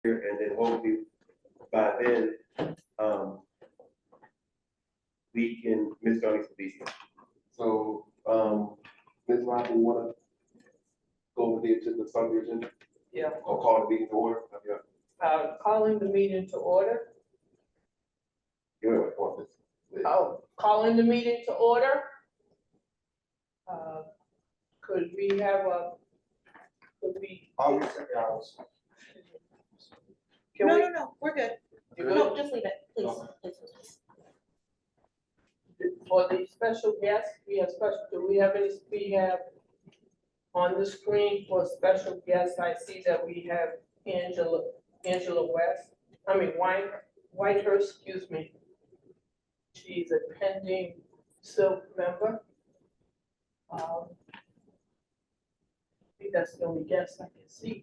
and then hopefully by then, we can, Ms. Jones will be here. So, Ms. Robin, you wanna go over the agenda, start the agenda? Yeah. Or call the meeting to order? Calling the meeting to order. You're on this. Calling the meeting to order. Could we have I'll reset the hours. No, we're good. You No, good? just leave it, please. Okay. Please. For the special guests, do we have on the screen for special guests, I see that we have Angela Whitehurst, excuse me. She's a pending SILC member. I think that's the only guest I can see.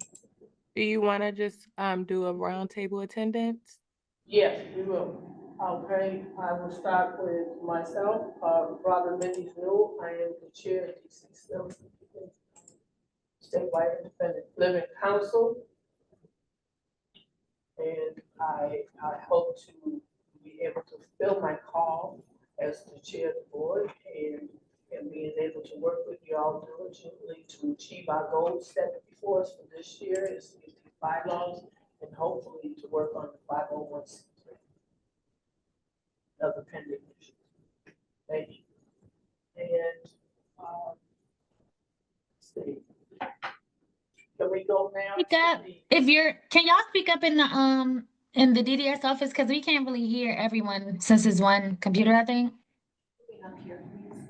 Do you want to just do a roundtable attendance? Yes, we will. Okay, I will start with myself, Robert Mendes New. I am the chair of DC SILC, Statewide Independent Living Council. And I hope to be able to fill my call as the chair of the board and being able to work with you all diligently to achieve our goals set before us for this year is the bylaws and hopefully to work on the 501c3 other pending issues. Thank you. And let's see. Can we go now? Speak up. Can y'all speak up in the DDS office? Because we can't really hear everyone since it's one computer, I think. Up here, please.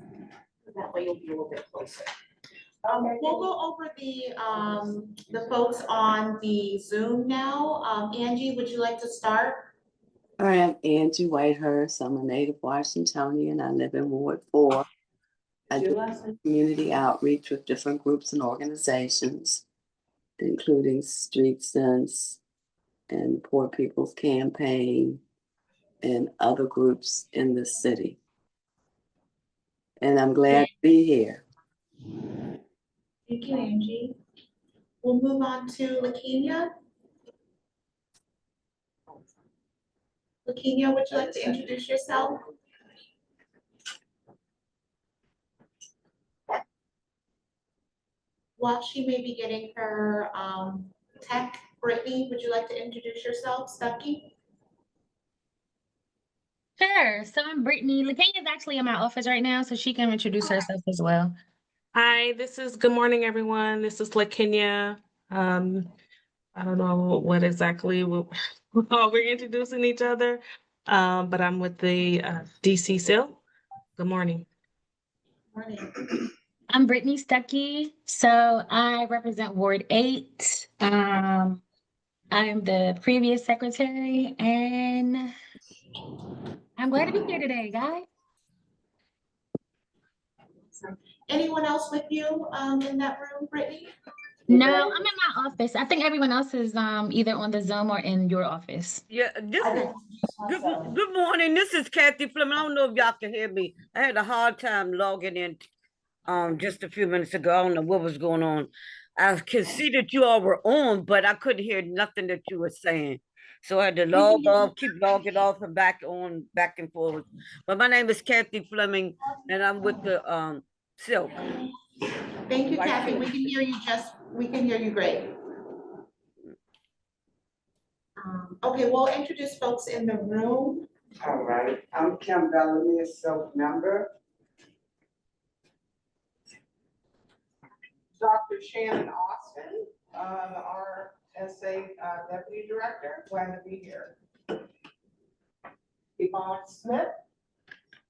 That way you'll be a little bit closer. We'll go over the folks on the Zoom now. Angie, would you like to start? I am Angie Whitehurst. I'm a native Washingtonian. I live in Ward 4. I do community outreach with different groups and organizations, including Street Sense and Poor People's Campaign and other groups in the city. And I'm glad to be here. Thank you, Angie. We'll move on to Lakenia. Lakenia, would you like to introduce yourself? While she may be getting her tech, Brittany, would you like to introduce yourself, Stucky? Sure. So I'm Brittany. Lakenia's actually in my office right now, so she can introduce herself as well. Hi, good morning, everyone. This is LaKenya. I don't know what exactly we're introducing each other, but I'm with the DC SILC. Good morning. Morning. I'm Brittany Stuckey. So I represent Ward 8. I am the previous secretary, and I'm glad to be here today, guys. Anyone else with you in that room, Brittany? No, I'm in my office. I think everyone else is either on the Zoom or in your office. Yeah, good morning. This is Kathy Fleming. I don't know if y'all can hear me. I had a hard time logging in just a few minutes ago. I don't know what was going on. I could see that you all were on, but I couldn't hear nothing that you were saying. So I had to log off, keep logging off and back on, back and forth. But my name is Kathy Fleming, and I'm with the SILC. Thank you, Kathy. We can hear you great. Okay, we'll introduce folks in the room. All right, I'm Kim Bellamy, a SILC member. Dr. Shannon Austin, our RSA Deputy Director, glad to be here. Yvonne Smith,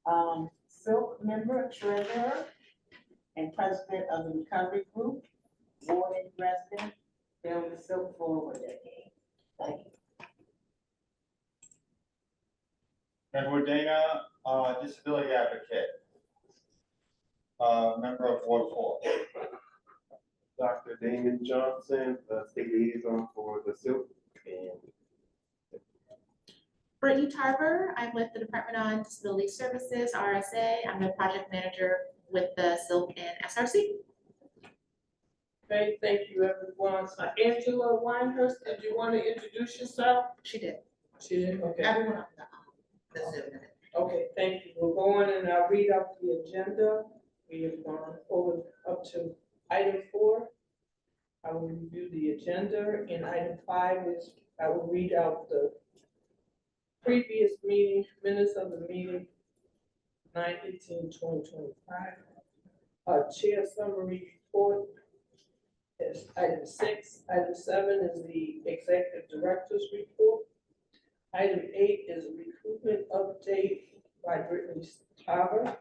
SILC member, treasurer, and president of the recovery group, Ward 8 resident, been on the SILC for over a decade. Thank you. Edward Dana, disability advocate, member of Ward 4. Dr. Damon Johnson, state liaison for the SILC. And Brittany Tarver, I'm with the Department on Disability Services, RSA. I'm the project manager with the SILC and SRC. Okay, thank you, everyone. Angela Winehurst, did you want to introduce yourself? She did. She did, okay. Everyone on the Zoom did. Okay, thank you. We'll go on and I'll read out the agenda. We have gone over up to item 4. I will review the agenda, and item 5 is I will read out the previous meeting, minutes of the meeting, 9/18/2025. Chair summary report is item 6. Item 7 is the executive director's report. Item 8 is a recruitment update by Brittany Tarver.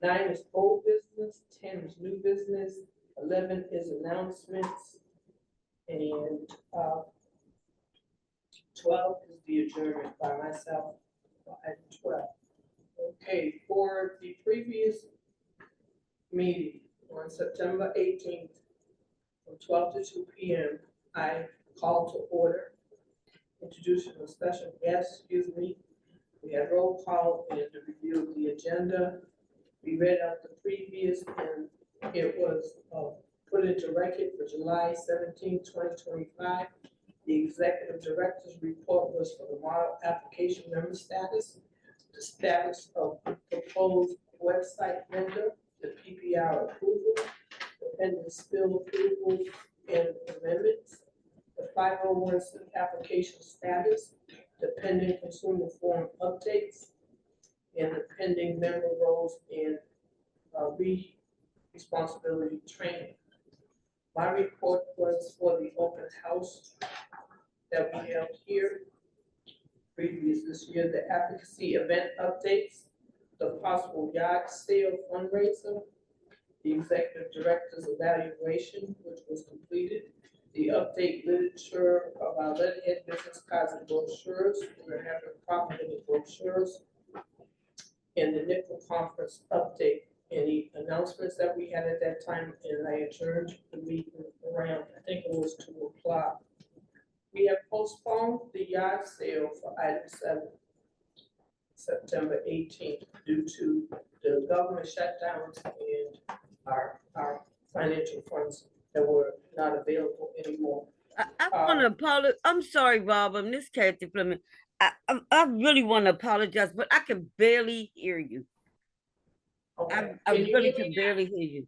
9 is old business, 10 is new business, 11 is announcements, and 12 is the adjournment by myself. Item 12. Okay, for the previous meeting on September 18th, from 12 to 2 p.m., I called to order, introducing a special guest, We had roll call and the review of the agenda. We read out the previous, and it was put into record for July 17, 2025. The executive director's report was for the model application member status, the status of proposed website vendor, the PPR approval, the pending spill approval and amendments, the 501c application status, the pending consumer form updates, and the pending member roles in responsibility training. My report was for the open house that we held here previous this year, the advocacy event updates, the possible yard sale fundraiser, the executive director's evaluation, which was completed, the update literature of our letterhead business cards and brochures. We're having property brochures, and the NICFA conference update. Any announcements that we had at that time, and I adjourned the meeting around, I think it was 2 o'clock. We have postponed the yard sale for item 7, September 18th, due to the government shutdowns and our financial funds that were not available anymore. I want to apologize. I'm sorry, Rob. I'm Miss Kathy Fleming. I really want to apologize, but I can barely hear you. Okay. I really can barely hear you.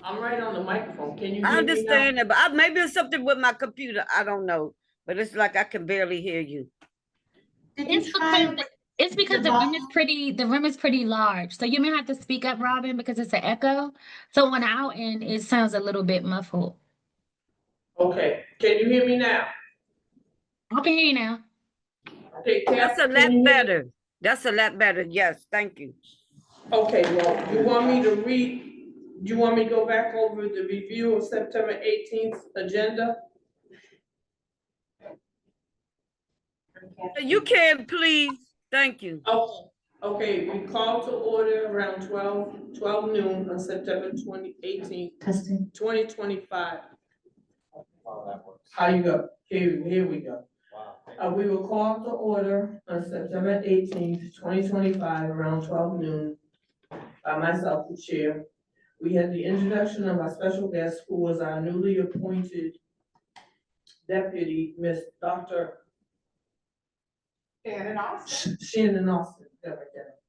I'm right on the microphone. Can you hear me now? I understand that, but maybe it's something with my computer. I don't know, but it's like I can barely hear you. It's because the room is pretty large. So you may have to speak up, Robin, because it's an echo. So on our end, it sounds a little bit muffled. Okay, can you hear me now? I can hear you now. Okay, That's a lot better. That's a lot better. Yes, thank you. Okay, well, you want me to go back over the review of September 18th agenda? You can, please. Thank you. Okay, we called to order around 12 noon on September 18th, 2025. That works. How you go? Here we go. Wow. We were called to order on September 18th, 2025, around 12 noon, by myself, the chair. We had the introduction of our special guest, who was our newly appointed deputy, Miss Dr. Shannon Austin,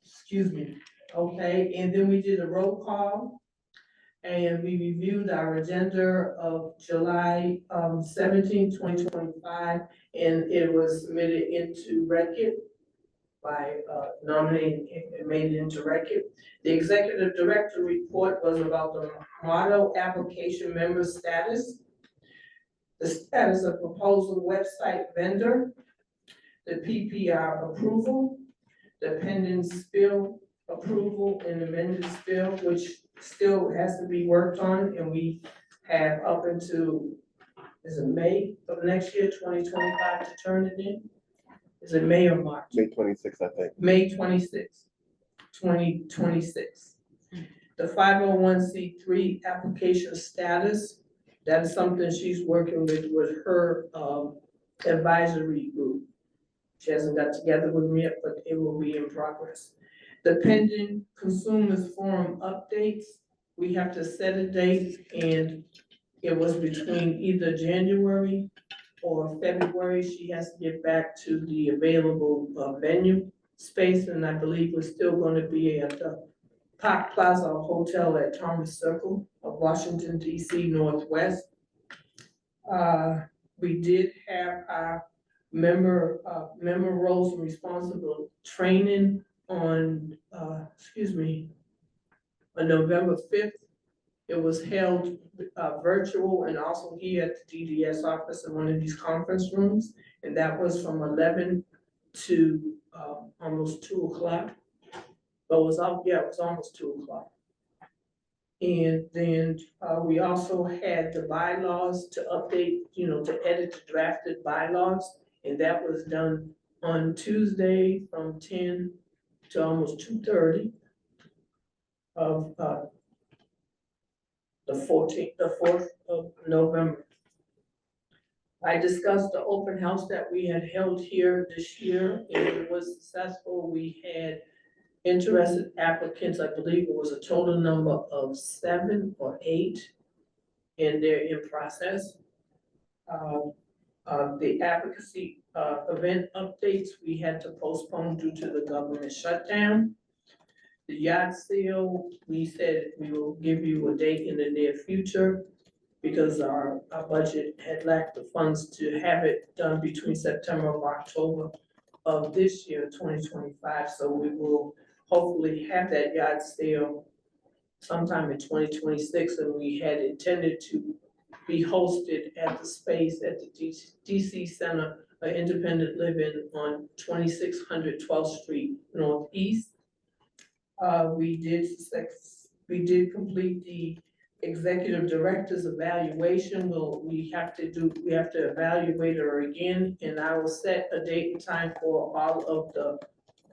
excuse me. Okay, and then we did a roll call, and we reviewed our agenda of July 17, 2025, and it was submitted into record by nominating and made it into record. The executive director report was about the motto application member status, the status of proposal website vendor, the PPR approval, the pending spill approval and amended spill, which still has to be worked on, and we have up until, is it May of next year, 2025, to turn it in? Is it May or March? May 26th, I think. May 26th, 2026. The 501c3 application status, that's something she's working with her advisory group. She hasn't got together with me yet, but it will be in progress. The pending consumers forum updates, we have to set a date and it was between either January or February. She has to get back to the available venue space, and I believe we're still gonna be at the Park Plaza Hotel at Thomas Circle of Washington DC Northwest. We did have our member roles and responsible training on, on November 5th. It was held virtual and also here at the DDS office in one of these conference rooms. And that was from 11 to almost 2 o'clock. But it was almost 2 o'clock. And then we also had the bylaws to update, to edit the drafted bylaws. And that was done on Tuesday from 10 to almost 2:30 of the 4th of November. I discussed the open house that we had held here this year, and it was successful. We had interested applicants. I believe it was a total number of 7 or 8, and they're in process. The advocacy event updates, we had to postpone due to the government shutdown. The yard sale, we said we will give you a date in the near future because our budget had lacked the funds to have it done between September and October of this year, 2025. So we will hopefully have that yard sale sometime in 2026, and we had intended to be hosted at the space at the DC Center of Independent Living on 2600 12th Street Northeast. We did complete the executive director's evaluation. We have to evaluate her again, and I will set a date and time for all of the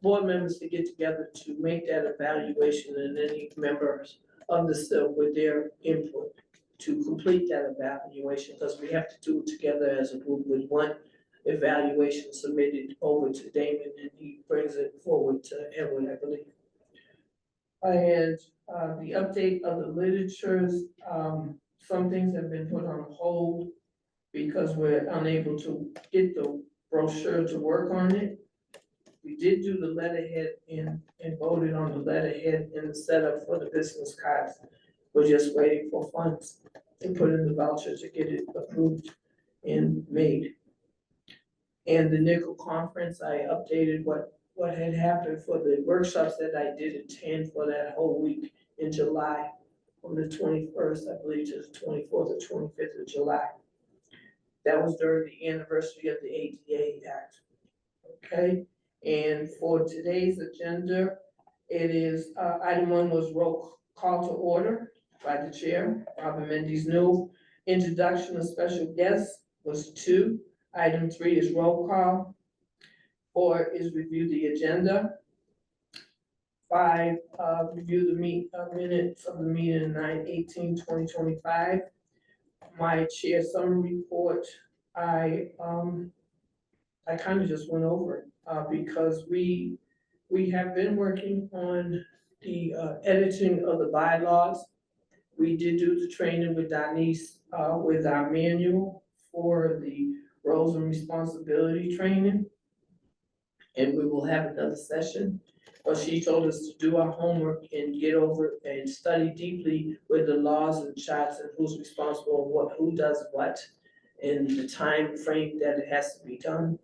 board members to get together to make that evaluation, and any members of the SILC with their input to complete that evaluation, because we have to do it together as a group with one evaluation submitted over to Damon, and he brings it forward to Edwin, I believe. And the update of the literatures, some things have been put on hold because we're unable to get the brochure to work on it. We did do the letterhead and voted on the letterhead and the setup for the business cards. We're just waiting for funds to put in the voucher to get it approved and made. And the nickel conference, I updated what had happened for the workshops that I did attend for that whole week in July, from the 21st, I believe, to the 24th or 25th of July. That was during the anniversary of the ADA Act. Okay, and for today's agenda, it is, item 1 was roll call to order by the chair, Robin Mendes New. Introduction of special guests was 2. Item 3 is roll call. 4 is review the agenda. 5, review the minutes of the meeting 9/18/2025. My chair summary report, I kind of just went over it because we have been working on the editing of the bylaws. We did do the training with Denise with our manual for the roles and responsibility training. And we will have another session. But she told us to do our homework and get over and study deeply with the laws and charts and who's responsible, who does what, and the time frame that it has to be done.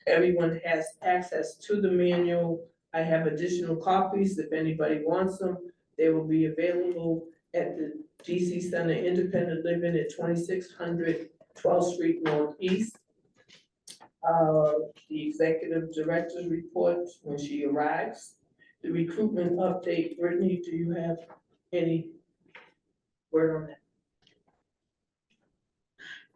Everyone has access to the manual. I have additional copies if anybody wants them. They will be available at the DC Center Independent Living at 2600 12th Street Northeast. The executive director's report when she arrives. The recruitment update. Brittany, do you have any word on that?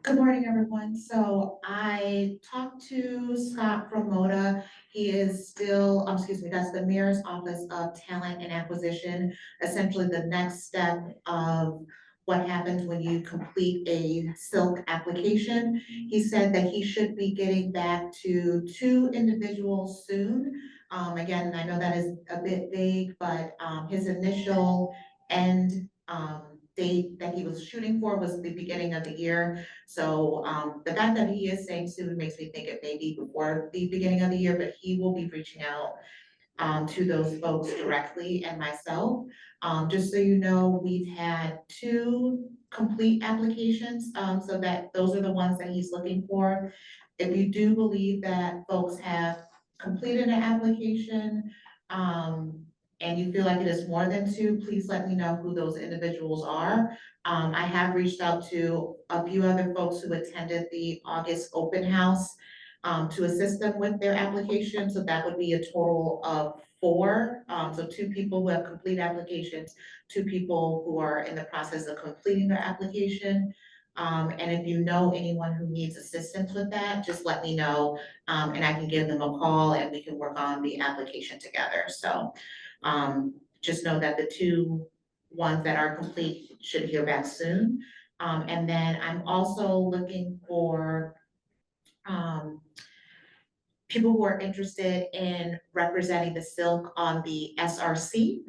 Good morning, everyone. So I talked to Scott from MODA. He is still, that's the Mayor's Office of Talent and Acquisition, essentially the next step of what happens when you complete a SILC application. He said that he should be getting back to 2 individuals soon. Again, I know that is a bit vague, but his initial end date that he was shooting for was the beginning of the year. So, the fact that he is saying soon makes me think it may be before the beginning of the year, but he will be reaching out to those folks directly and myself. Just so you know, we've had 2 complete applications, so that those are the ones that he's looking for. If you do believe that folks have completed an application, and you feel like it is more than 2, please let me know who those individuals are. I have reached out to a few other folks who attended the August open house, to assist them with their application, so that would be a total of 4. So 2 people who have complete applications, 2 people who are in the process of completing their application. And if you know anyone who needs assistance with that, just let me know, and I can give them a call and we can work on the application together. So, just know that the 2 ones that are complete should hear back soon. And then I'm also looking for, people who are interested in representing the SILC on the SRC.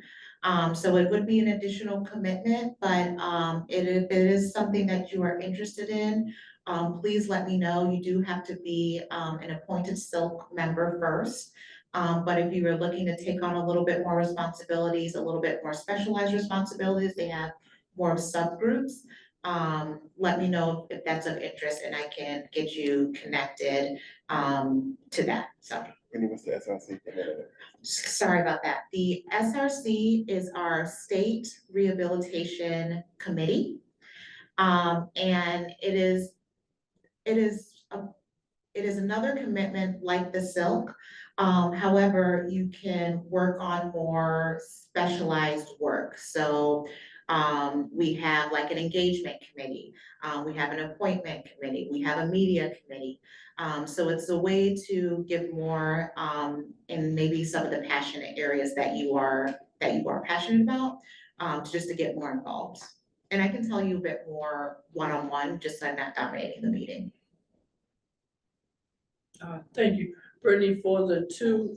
So it would be an additional commitment, but if it is something that you are interested in, please let me know. You do have to be an appointed SILC member first. But if you are looking to take on a little bit more responsibilities, a little bit more specialized responsibilities, they have more subgroups. Let me know if that's of interest and I can get you connected to that, so. And what's the SRC? Sorry about that. The SRC is our State Rehabilitation Committee. And it is another commitment like the SILC. However, you can work on more specialized work. So we have like an engagement committee, we have an appointment committee, we have a media committee. So it's a way to give more in maybe some of the passionate areas that you are passionate about, just to get more involved. And I can tell you a bit more one-on-one, just so I'm not dominating the meeting. Thank you. Brittany, for the 2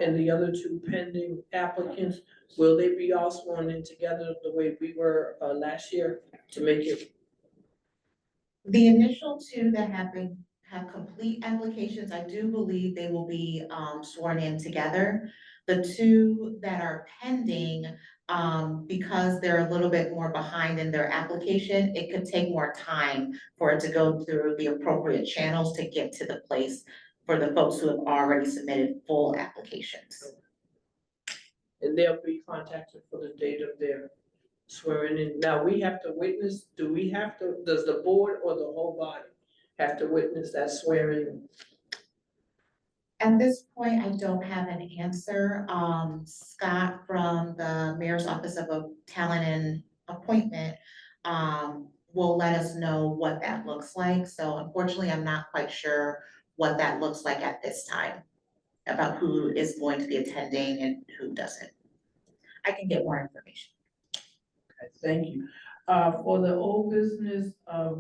and the other 2 pending applicants, will they be all sworn in together the way we were last year to make it? The initial 2 that have complete applications, I do believe they will be sworn in together. The 2 that are pending, because they're a little bit more behind in their application, it could take more time for it to go through the appropriate channels to get to the place for the folks who have already submitted full applications. And they'll be contacted for the date of their swearing in. Now, we have to witness, does the board or the whole body have to witness that swearing? At this point, I don't have an answer. Scott from the Mayor's Office of Talent and Appointment will let us know what that looks like. So unfortunately, I'm not quite sure what that looks like at this time, about who is going to be attending and who doesn't. I can get more information. Okay, thank you. For the old business,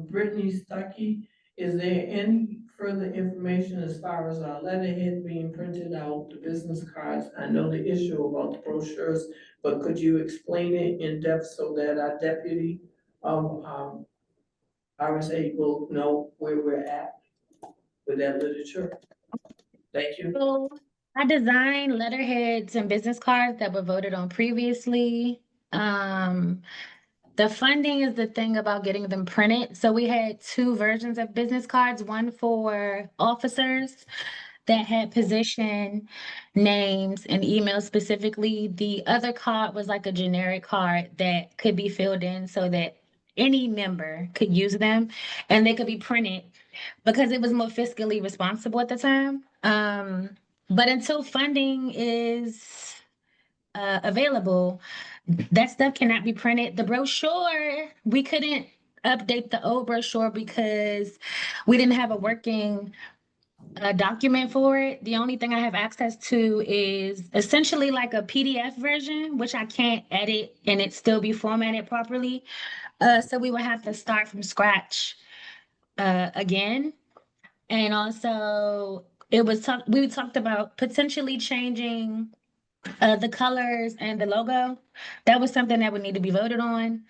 Brittany Stuckey, is there any further information as far as our letterhead being printed out, the business cards? I know the issue about the brochures, but could you explain it in depth so that our deputy RSA will know where we're at with that literature? Thank you. So I designed letterheads and business cards that were voted on previously. The funding is the thing about getting them printed. So we had 2 versions of business cards, one for officers that had position names and emails specifically. The other card was like a generic card that could be filled in so that any member could use them and they could be printed because it was more fiscally responsible at the time. But until funding is available, that stuff cannot be printed. The brochure, we couldn't update the old brochure because we didn't have a working document for it. The only thing I have access to is essentially like a PDF version, which I can't edit and it still be formatted properly. So we would have to start from scratch again. And also we talked about potentially changing the colors and the logo. That was something that would need to be voted on.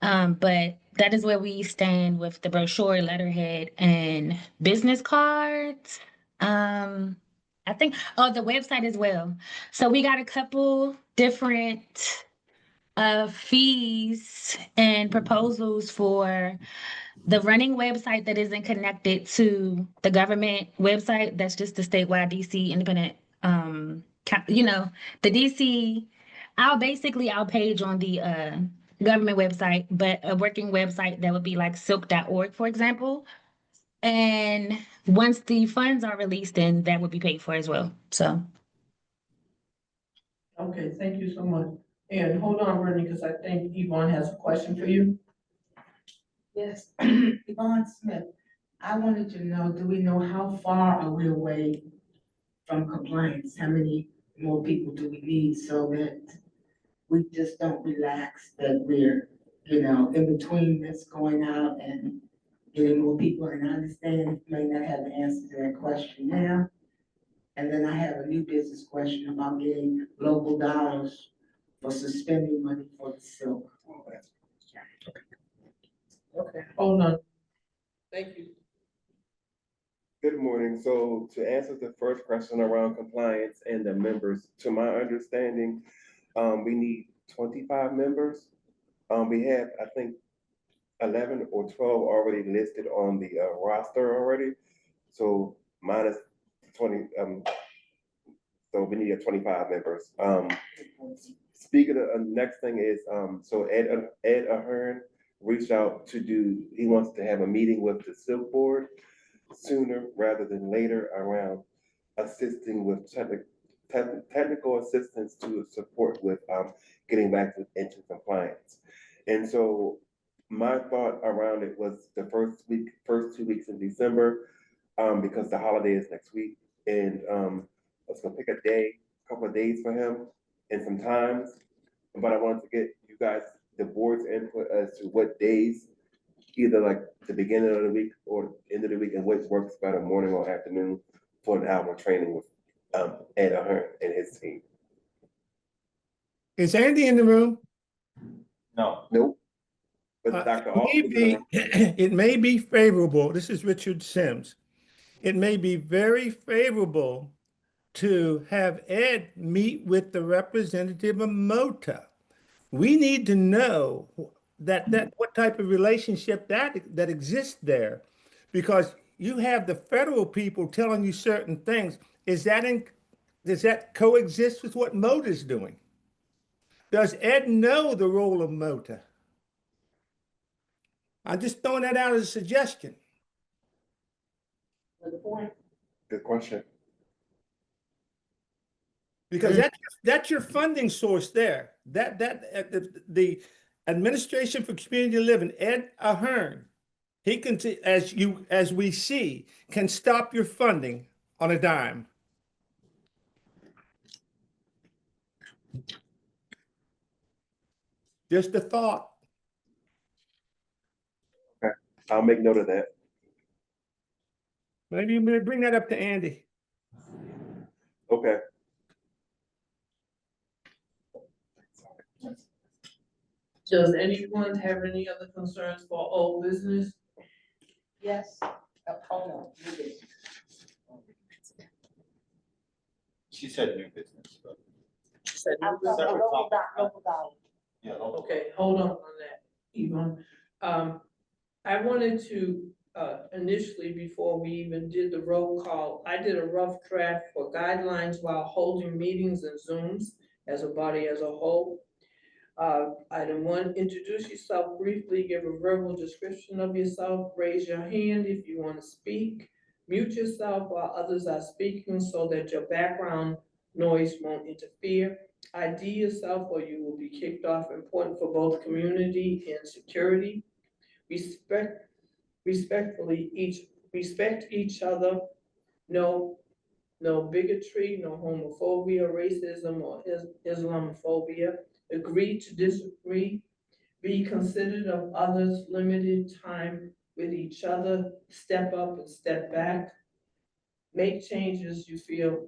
But that is where we stand with the brochure, letterhead, and business cards. I think, oh, the website as well. So we got a couple different fees and proposals for the running website that isn't connected to the government website. That's just the statewide DC independent, the DC, our page on the government website, but a working website that would be like silk.org, for example. And once the funds are released, then that would be paid for as well. So. Okay, thank you so much. And hold on, Brittany, because I think Yvonne has a question for you. Yes, Yvonne Smith, I wanted to know, do we know how far are we away from compliance? How many more people do we need so that we just don't relax, that we're, in between this going out and getting more people? And I understand you may not have the answer to that question now. And then I have a new business question about getting local dollars for suspending money for the SILC. Okay, hold on. Thank you. Good morning. So to answer the first question around compliance and the members, to my understanding, we need 25 members. We have, I think, 11 or 12 already listed on the roster already. So minus 20, so we need 25 members. Speaking of, next thing is, so Ed Ahern reached out he wants to have a meeting with the SILC board sooner rather than later around assisting with technical assistance to support with getting back into compliance. And so my thought around it was the first 2 weeks in December, because the holiday is next week. And I was gonna pick a couple of days for him and some times, but I wanted to get you guys, the board's input as to what days, either like the beginning of the week or end of the week, and which works better, morning or afternoon, for an hour training with Ed Ahern and his team. Is Andy in the room? No. Nope. But Dr. It may be favorable. This is Richard Sims. It may be very favorable to have Ed meet with the representative of MOTA. We need to know that what type of relationship that exists there, because you have the federal people telling you certain things. Does that coexist with what MOTA is doing? Does Ed know the role of MOTA? I'm just throwing that out as a suggestion. Good point. Good question. Because that's your funding source there. The Administration for Community Living, Ed Ahern, he can, as we see, can stop your funding on a dime. Just a thought. Okay, I'll make note of that. Maybe you may bring that up to Andy. Okay. Does anyone have any other concerns for old business? Yes, hold on, new business. She said new business, but. She said I'm no talking business. local dollars. Yeah. local. Okay, hold on that, Yvonne. I wanted to, initially, before we even did the roll call, I did a rough draft for guidelines while holding meetings and Zooms as a body as a whole. Item 1, introduce yourself briefly, give a verbal description of yourself, raise your hand if you want to speak, mute yourself while others are speaking so that your background noise won't interfere. ID yourself or you will be kicked off. Important for both community and security. Respect each other. No bigotry, no homophobia, racism, or Islamophobia. Agree to disagree. Be considerate of others. Limited time with each other. Step up and step back. make changes you feel,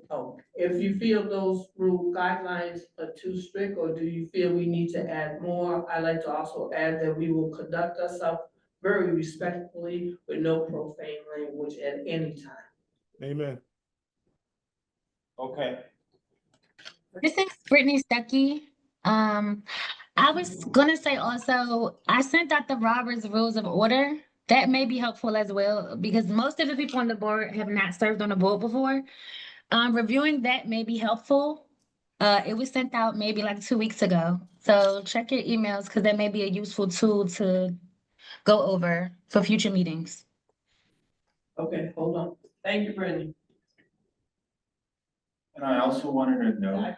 if you feel those rule guidelines are too strict, or do you feel we need to add more? I'd like to also add that we will conduct ourselves very respectfully with no profane language at any time. Amen. Okay. This is Brittany Stuckey. I was gonna say also, I sent out the Robert's Rules of Order. That may be helpful as well, because most of the people on the board have not served on the board before. Reviewing that may be helpful. It was sent out maybe like 2 weeks ago. So check your emails, because that may be a useful tool to go over for future meetings. Okay, hold on. Thank you, Brittany. And I also wanted to know,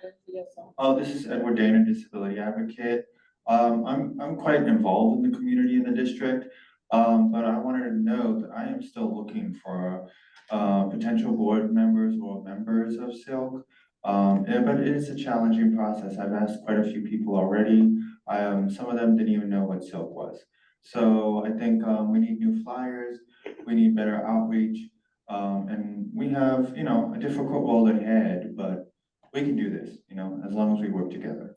this is Edward Dana, disability advocate. I'm quite involved in the community in the district, but I wanted to know that I am still looking for potential board members or members of SILC. But it is a challenging process. I've asked quite a few people already. Some of them didn't even know what SILC was. So I think we need new flyers, we need better outreach. And we have, a difficult road ahead, but we can do this, as long as we work together.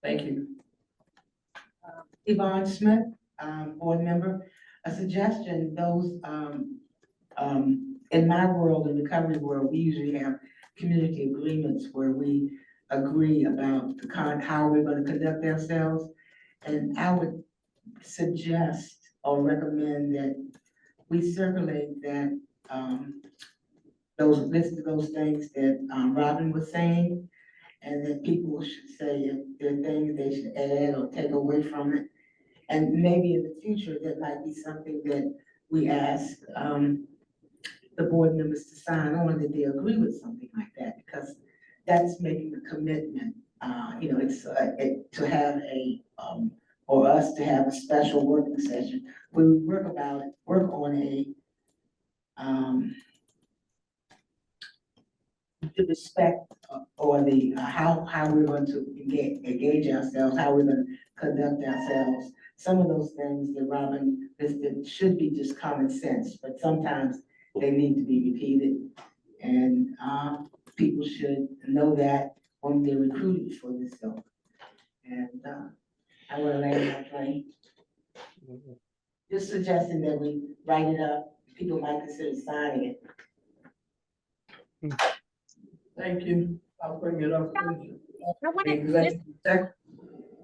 Thank you. Yvonne Smith, board member, a suggestion, in my world, in the recovery world, we usually have community agreements where we agree about how we're gonna conduct ourselves. And I would suggest or recommend that we circulate that, those things that, Robin was saying, and that people should say if there are things they should add or take away from it. And maybe in the future, that might be something that we ask, the board members to sign on, that they agree with something like that, because that's making a commitment. It's, to have or us to have a special working session, where we work on the respect or the, how we're going to engage ourselves, how we're gonna conduct ourselves. Some of those things that Robin listed should be just common sense, but sometimes they need to be repeated. And, people should know that when they're recruited for this job. And, I wanna land my plane. Just suggesting that we write it up, people might consider signing it. Thank you. I'll bring it up. I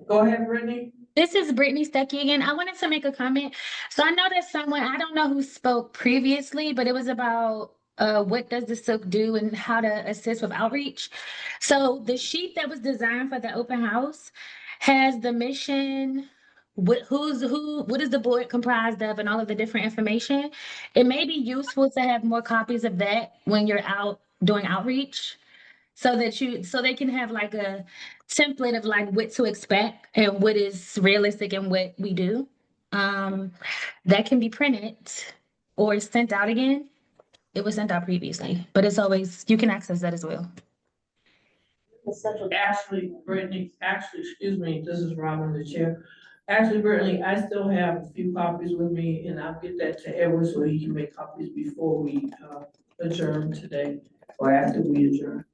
Go ahead, Brittany. This is Brittany Stuckey again. I wanted to make a comment. So I know that someone, I don't know who spoke previously, but it was about what does the SILC do and how to assist with outreach. So the sheet that was designed for the open house has the mission, what is the board comprised of, and all of the different information. It may be useful to have more copies of that when you're out doing outreach, so they can have like a template of like what to expect and what is realistic and what we do. That can be printed or sent out again. It was sent out previously, but you can access that as well. Brittany, excuse me, this is Robin, the chair. Actually, Brittany, I still have a few copies with me, and I'll get that to Edward so he can make copies before we adjourn today, or after we adjourn.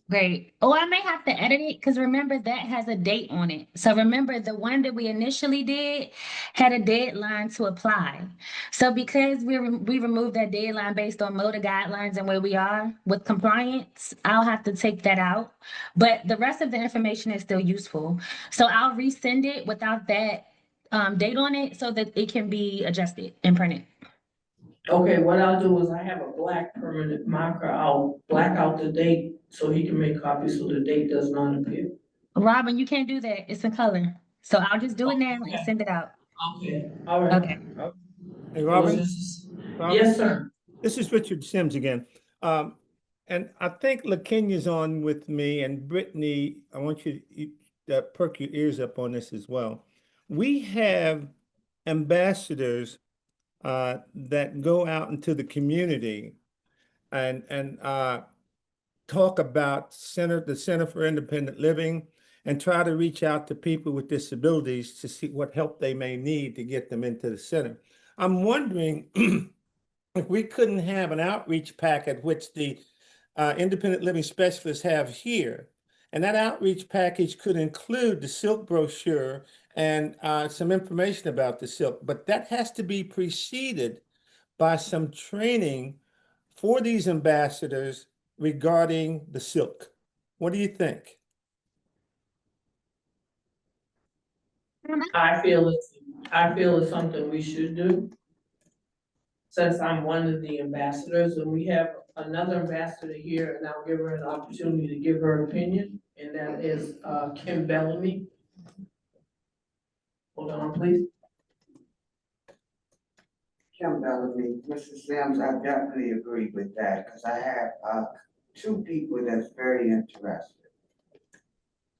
Great. Oh, I may have to edit it, because remember that has a date on it. So remember, the one that we initially did had a deadline to apply. So because we removed that deadline based on MOTA guidelines and where we are with compliance, I'll have to take that out. But the rest of the information is still useful. So I'll resend it without that date on it so that it can be adjusted and printed. Okay, what I'll do is I have a black permanent marker. I'll black out the date so he can make copies so the date does not appear. Robin, you can't do that. It's in color. So I'll just do it now and send it out. Okay, all right. Okay. Hey, Robin? Robin? Yes, sir. This is Richard Sims again. And I think LaKenya's on with me, and Brittany, I want you to perk your ears up on this as well. We have ambassadors that go out into the community and talk about the Center for Independent Living, and try to reach out to people with disabilities to see what help they may need to get them into the center. I'm wondering if we couldn't have an outreach packet, which the independent living specialists have here, and that outreach package could include the silk brochure and some information about the silk, but that has to be preceded by some training for these ambassadors regarding the silk. What do you think? I feel it's something we should do. Since I'm one of the ambassadors and we have another ambassador here, and I'll give her an opportunity to give her opinion, and that is, Kim Bellamy. Hold on, please. Kim Bellamy, Mrs. Sims, I definitely agree with that, because I have, two people that's very interested.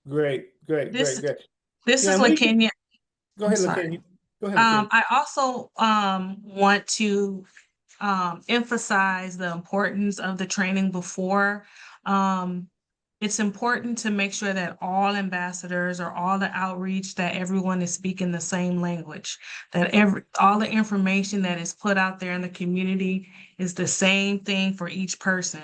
Great. This is Yeah, we can- LaKenya. Go ahead, I'm sorry. LaKenya. Go ahead, LaKenya. I also want to emphasize the importance of the training before. It's important to make sure that all ambassadors or all the outreach, that everyone is speaking the same language, that all the information that is put out there in the community is the same thing for each person.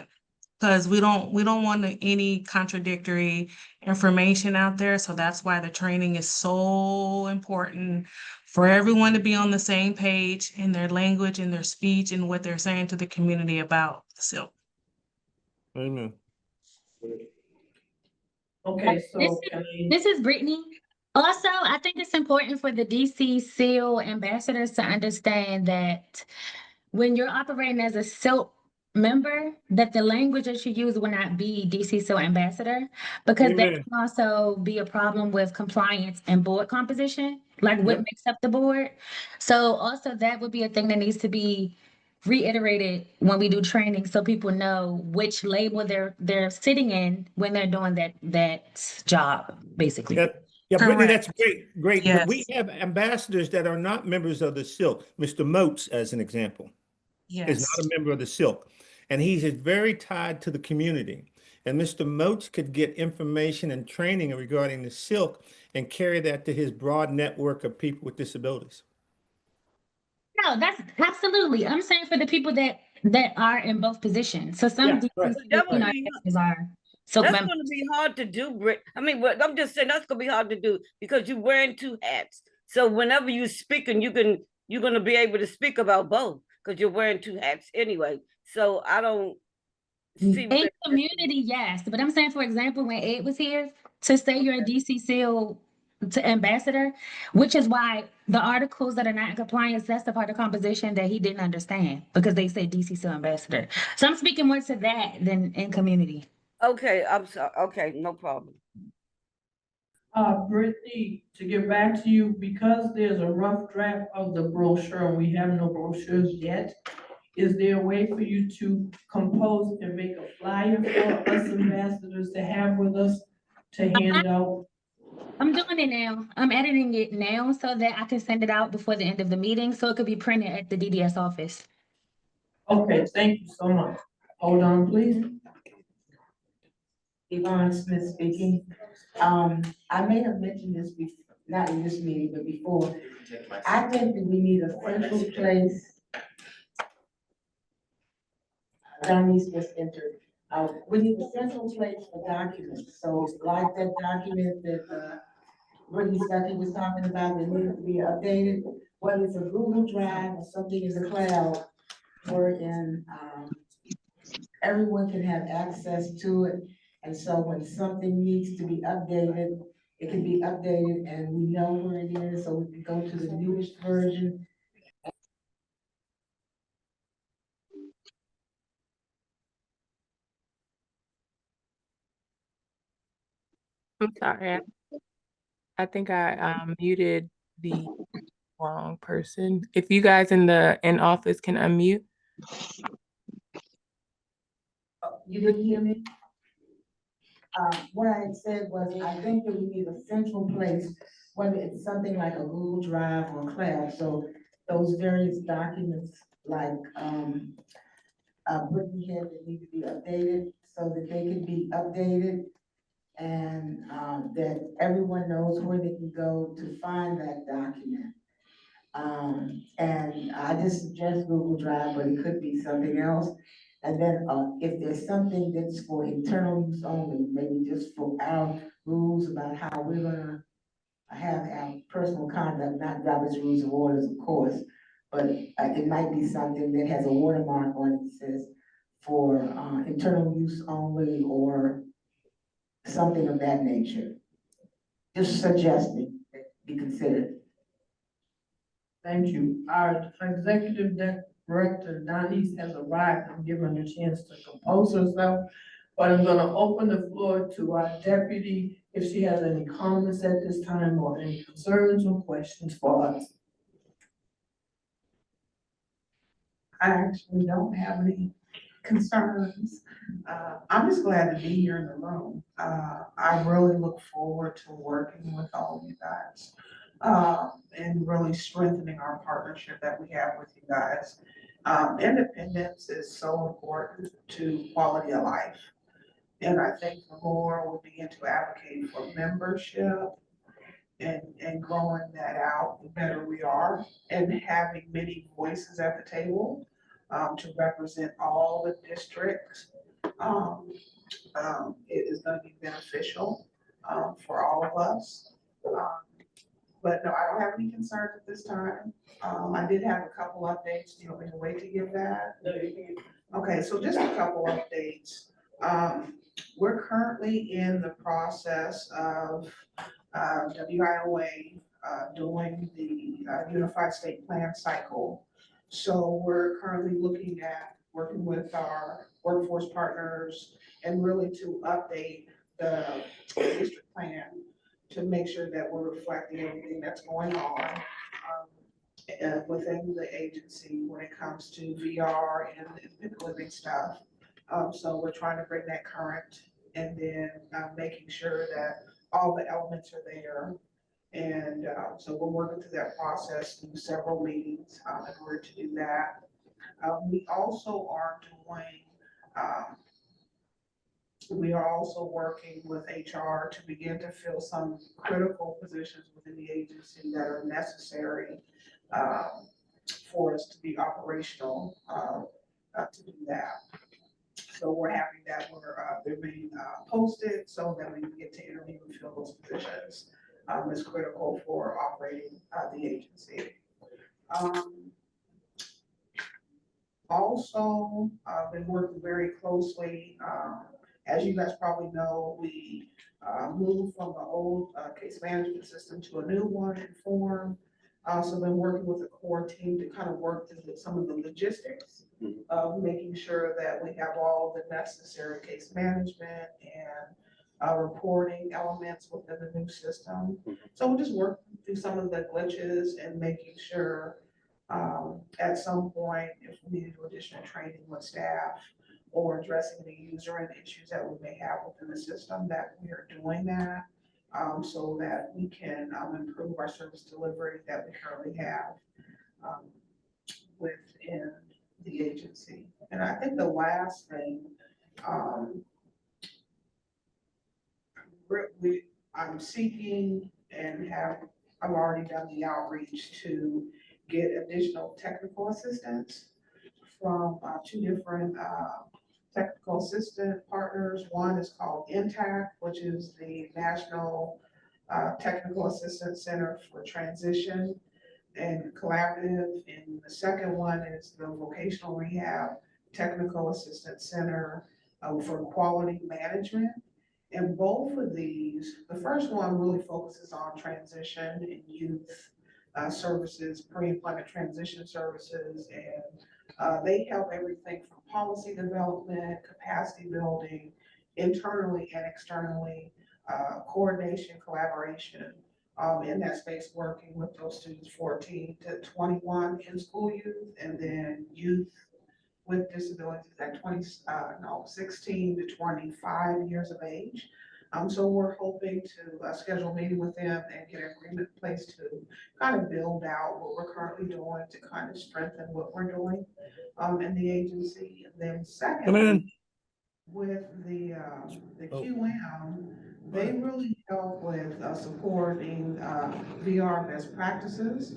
Because we don't want any contradictory information out there. So that's why the training is so important, for everyone to be on the same page in their language, in their speech, and what they're saying to the community about the silk. Amen. Okay, so This is Brittany. Also, I think it's important for the DC SEAL ambassadors to understand that when you're operating as a SILC member, that the language that you use will not be DC SEAL ambassador, because that Amen. can also be a problem with compliance and board composition, like what Yep. makes up the board. So also that would be a thing that needs to be reiterated when we do training, so people know which label they're sitting in when they're doing that job, basically. Yeah, Brittany, Correct. that's great. But we Yes. have ambassadors that are not members of the Silk. Mr. Moats, as an example, is Yes. not a member of the Silk, and he's very tied to the community. And Mr. Moats could get information and training regarding the Silk and carry that to his broad network of people with disabilities. No, that's absolutely. I'm saying for the people that are in both positions. So some Yeah, right. That would DCs, be, are silk that's members. gonna be hard to do, Britt. I mean, but I'm just saying that's gonna be hard to do because you're wearing two hats. So whenever you speaking, you're gonna be able to speak about both because you're wearing two hats anyway. So I don't see In where community, yes. But I'm saying, for example, when Ed was here, to say you're a DC SEAL to ambassador, which is why the articles that are not in compliance, that's the part of composition that he didn't understand, because they say DC SEAL ambassador. So I'm speaking more to that than in community. Okay, I'm sorry. Okay, no problem. Brittany, to get back to you, because there's a rough draft of the brochure and we have no brochures yet, is there a way for you to compose and make a flyer for us ambassadors to have with us to hand out? I'm doing it now. I'm editing it now so that I can send it out before the end of the meeting, so it could be printed at the DDS office. Okay, thank you so much. Hold on, please. Yvonne Smith speaking. I may have mentioned this before, not in this meeting, but before. I think that we need a central place. Donnie's just entered. We need a central place for documents. So like that document that, Brittany Stuckey was talking about, that needs to be updated, whether it's a Google Drive or something in the cloud, or in, everyone can have access to it. And so when something needs to be updated, it can be updated and we know where it is, so we can go to the newest version. I'm sorry. I think I muted the wrong person. If you guys in office can unmute. You didn't hear me? What I had said was, I think that we need a central place, whether it's something like a Google Drive or cloud, so those various documents like, Brittany had that need to be updated, so that they can be updated. And, that everyone knows where they can go to find that document. And I just suggest Google Drive, but it could be something else. And then, if there's something that's for internal use only, maybe just for our rules about how we're gonna have our personal conduct, not Robert's Rules of Orders, of course. But it might be something that has a watermark on it that says for, internal use only, or something of that nature. Just suggesting that be considered. Thank you. Our executive director, Donnie, has arrived and given her a chance to compose herself. But I'm gonna open the floor to our deputy, if she has any comments at this time or any concerns or questions for us. I actually don't have any concerns. I'm just glad to be here in the room. I really look forward to working with all of you guys. And really strengthening our partnership that we have with you guys. Independence is so important to quality of life. And I think the more we begin to advocate for membership and growing that out, the better we are. And having many voices at the table to represent all the districts, it is gonna be beneficial for all of us. But no, I don't have any concerns at this time. I did have a couple updates. Do you want me to wait to give that? No, you can. Okay, so just a couple updates. We're currently in the process of WIOA doing the Unified State Plan cycle. So we're currently looking at working with our workforce partners and really to update the district plan to make sure that we're reflecting everything that's going on within the agency when it comes to VR and living stuff. So we're trying to bring that current and then making sure that all the elements are there. And so we're working through that process through several meetings in order to do that. We also are doing, we are also working with HR to begin to fill some critical positions within the agency that are necessary for us to be operational to do that. So we're happy that they're being posted so that we can get to interview and fill those positions. Is critical for operating the agency. Also, I've been working very closely. As you guys probably know, we moved from the old case management system to a new one in Form. So I've been working with the core team to kind of work through some of the logistics of making sure that we have all the necessary case management and reporting elements within the new system. So we'll just work through some of the glitches and making sure at some point, if we need to do additional training with staff or addressing the user and issues that we may have within the system, that we are doing that so that we can improve our service delivery that we currently have within the agency. And I think the last thing, I'm seeking and I've already done the outreach to get additional technical assistance from two different technical assistant partners. One is called INTAC, which is the National Technical Assistance Center for Transition and Collaborative. And the second one is the Vocational Rehab Technical Assistance Center for Quality Management. And both of these, the first one really focuses on transition and youth services, pre-employment transition services, and they help everything from policy development, capacity building, internally and externally, coordination, collaboration in that space, working with those students 14 to 21 in school youth, and then youth with disabilities at 16 to 25 years of age. So we're hoping to schedule a meeting with them and get an agreement in place to kind of build out what we're currently doing to kind of strengthen what we're doing in the agency. And then secondly, with the QM, they really help with supporting VR best practices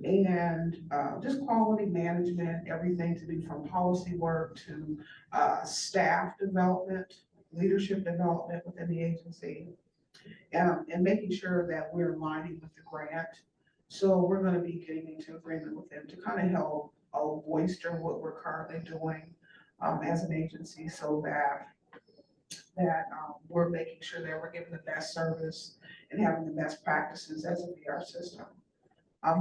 and just quality management, everything to do from policy work to staff development, leadership development within the agency, and making sure that we're aligning with the grant. So we're gonna be getting into agreement with them to kind of help bolster what we're currently doing as an agency, so that we're making sure that we're giving the best service and having the best practices as a VR system.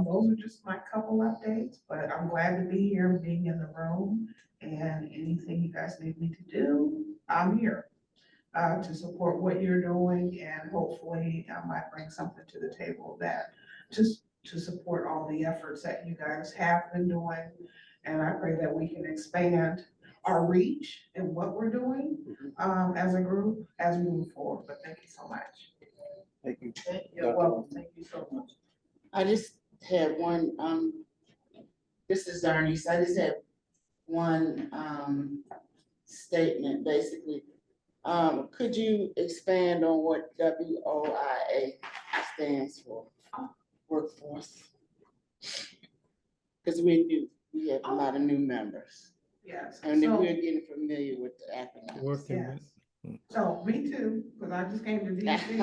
Those are just my couple updates, but I'm glad to be here, being in the room, and anything you guys need me to do, I'm here to support what you're doing, and hopefully I might bring something to the table that just to support all the efforts that you guys have been doing. And I pray that we can expand our reach and what we're doing as a group as we move forward. But thank you so much. Thank you. You're welcome. Thank you so much. I just had one, this is Darnice, I just had one, statement, basically. Could you expand on what WOIA stands for? Workforce. Because we have a lot of new members, Yes. and then So- we're getting familiar with the acronym. Working Yes. with. So me too, because I just came to DC.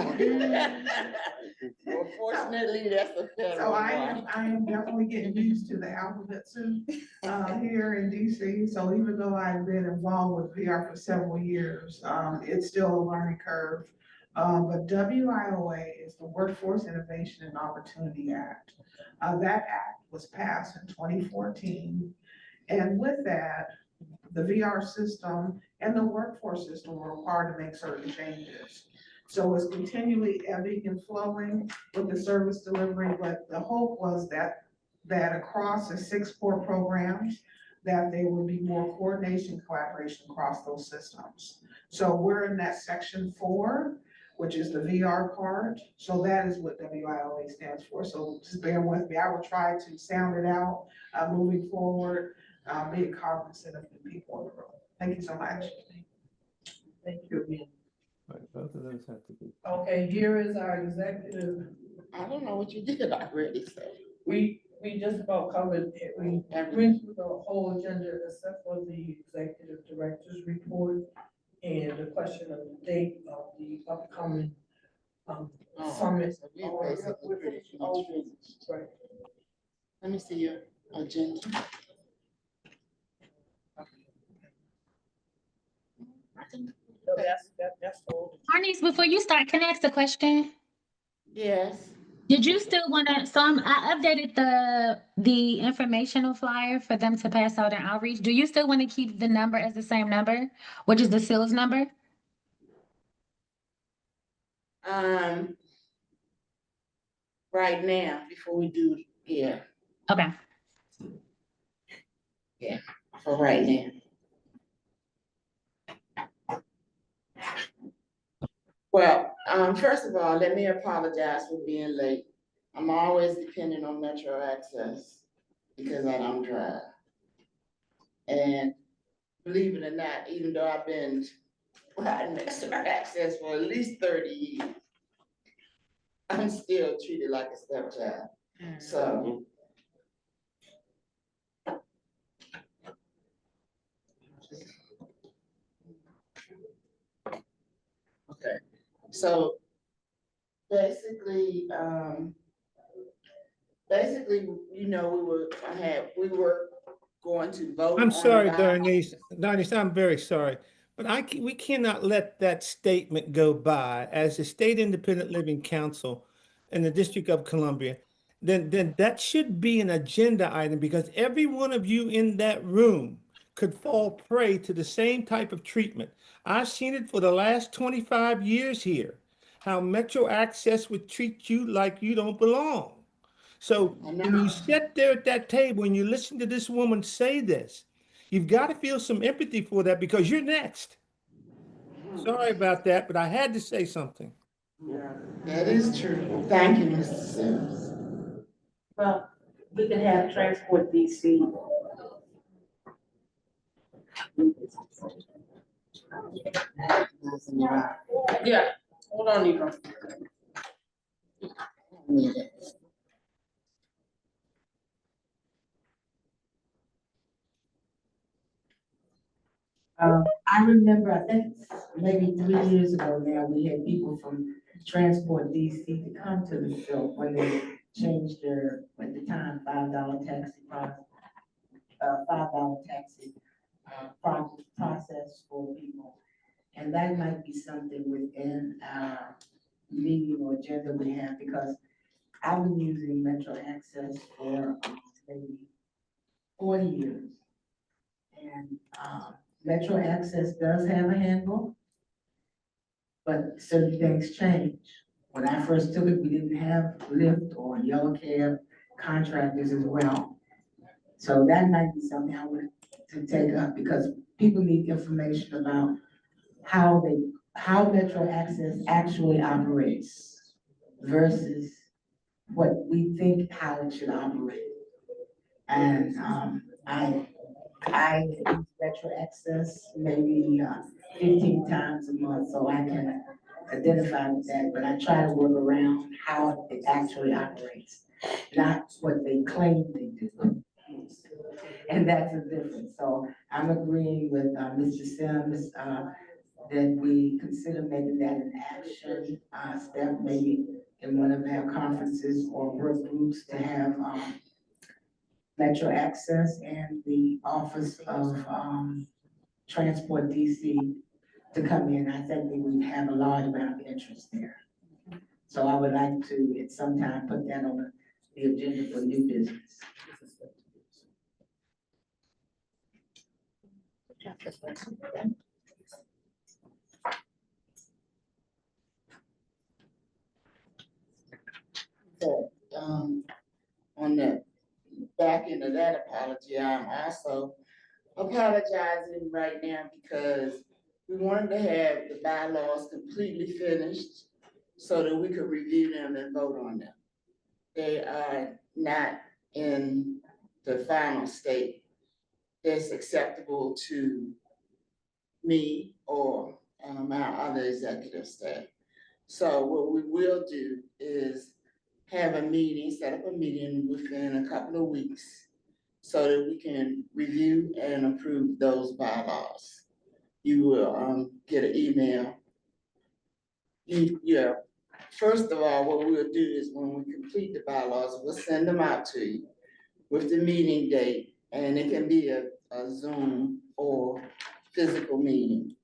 Well, fortunately, that's a federal So I one. am definitely getting used to the alphabet soup here in DC. So even though I've been involved with VR for several years, it's still a learning curve. But WIOA is the Workforce Innovation and Opportunity Act. That act was passed in 2014. And with that, the VR system and the workforce system were required to make certain changes. So it's continually ebbing and flowing with the service delivery, but the hope was that across the 6 core programs, that there would be more coordination, collaboration across those systems. So we're in that section 4, which is the VR part. So that is what WIOA stands for. So just bear with me. I will try to sound it out moving forward, being cognizant of the people in the room. Thank you so much. Thank you again. Right, both of those have to be. Okay, here is our executive. I don't know what you did already, so. We just about covered it. We went through the whole agenda except for the executive director's report and the question of the date of the upcoming summit. So we're basically pretty much finished. Right. Let me see your agenda. So that's all. Arnice, before you start, can I ask a question? Yes. Did you still want to, I updated the informational flyer for them to pass out in outreach. Do you still want to keep the number as the same number, which is the SILS number? Right now, before we do, yeah, Okay. yeah, for right now. Well, first of all, let me apologize for being late. I'm always dependent on Metro Access because I don't drive. And believe it or not, even though I've been riding Metro Access for at least 30 years, I'm still treated like a stepchild. So. Okay, so basically, you know, we were going to vote. I'm on sorry, the Darnice, I'm very sorry, but we cannot let that statement go by. As the State Independent Living Council in the District of Columbia, then that should be an agenda item, because every one of you in that room could fall prey to the same type of treatment. I've seen it for the last 25 years here, how Metro Access would treat you like you don't belong. So when you sit there at that table and you listen to this woman say this, you've got to feel some empathy for that, because you're next. Sorry about that, but I had to say something. That is true. Thank you, Mr. Sims. Well, we can have transport DC. Yeah, hold on, Eva. I remember, I think maybe 3 years ago now, we had people from Transport DC to come to the SILC when they changed their, at the time, $5 taxi process for people. And that might be something within our meeting or agenda we have, because I've been using Metro Access for maybe 40 years. And Metro Access does have a handbook, but certain things change. When I first took it, we didn't have Lyft or Yellow Cab contractors as well. So that might be something I would to take up, because people need information about how Metro Access actually operates versus what we think how it should operate. And I use Metro Access maybe 15 times a month, so I can identify with that, but I try to work around how it actually operates, not what they claim they do. And that's a difference. So I'm agreeing with Mr. Sims that we consider making that an action step, maybe in one of our conferences or work groups, to have Metro Access and the Office of Transport DC to come in. I think we would have a large amount of interest there. So I would like to at some time put that on the agenda for new business. So, on the back end of that apology, I'm also apologizing right now because we wanted to have the bylaws completely finished so that we could review them and vote on them. They are not in the final state that's acceptable to me or our other executive staff. So what we will do is have a meeting, set up a meeting within a couple of weeks so that we can review and approve those bylaws. You will get an email. First of all, what we'll do is when we complete the bylaws, we'll send them out to you with the meeting date, and it can be a Zoom or physical meeting.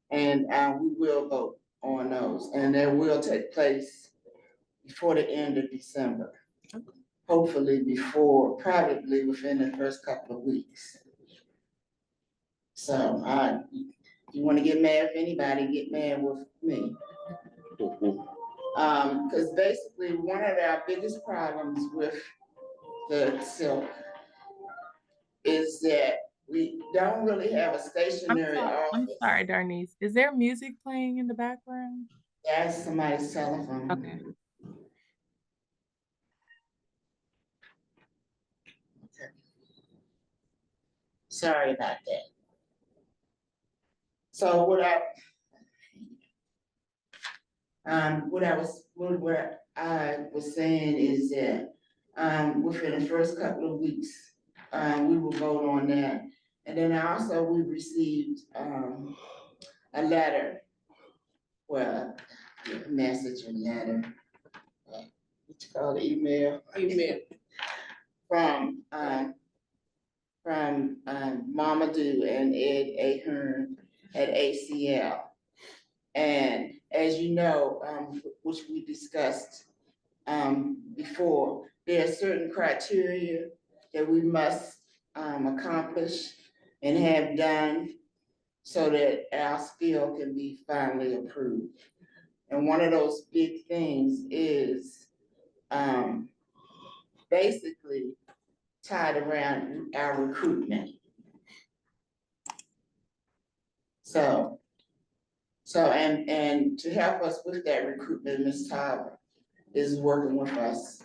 And we will vote on those, and that will take place before the end of December. Hopefully probably within the first couple of weeks. So if you want to get mad with anybody, get mad with me. Because basically one of our biggest problems with the SILC is that we don't really have a stationary office. I'm sorry, Darnice. Is there music playing in the background? That's somebody's telephone. Okay. Sorry about that. So what I was saying is that within the first couple of weeks, we will vote on that. And then we received a letter, well, a message and letter, what you call it, email from Mamadou and Ed Ahern at ACL. And as you know, which we discussed before, there are certain criteria that we must accomplish and have done so that our spill can be finally approved. And one of those big things is basically tied around our recruitment. So and to help us with that recruitment, Ms. Tyler is working with us.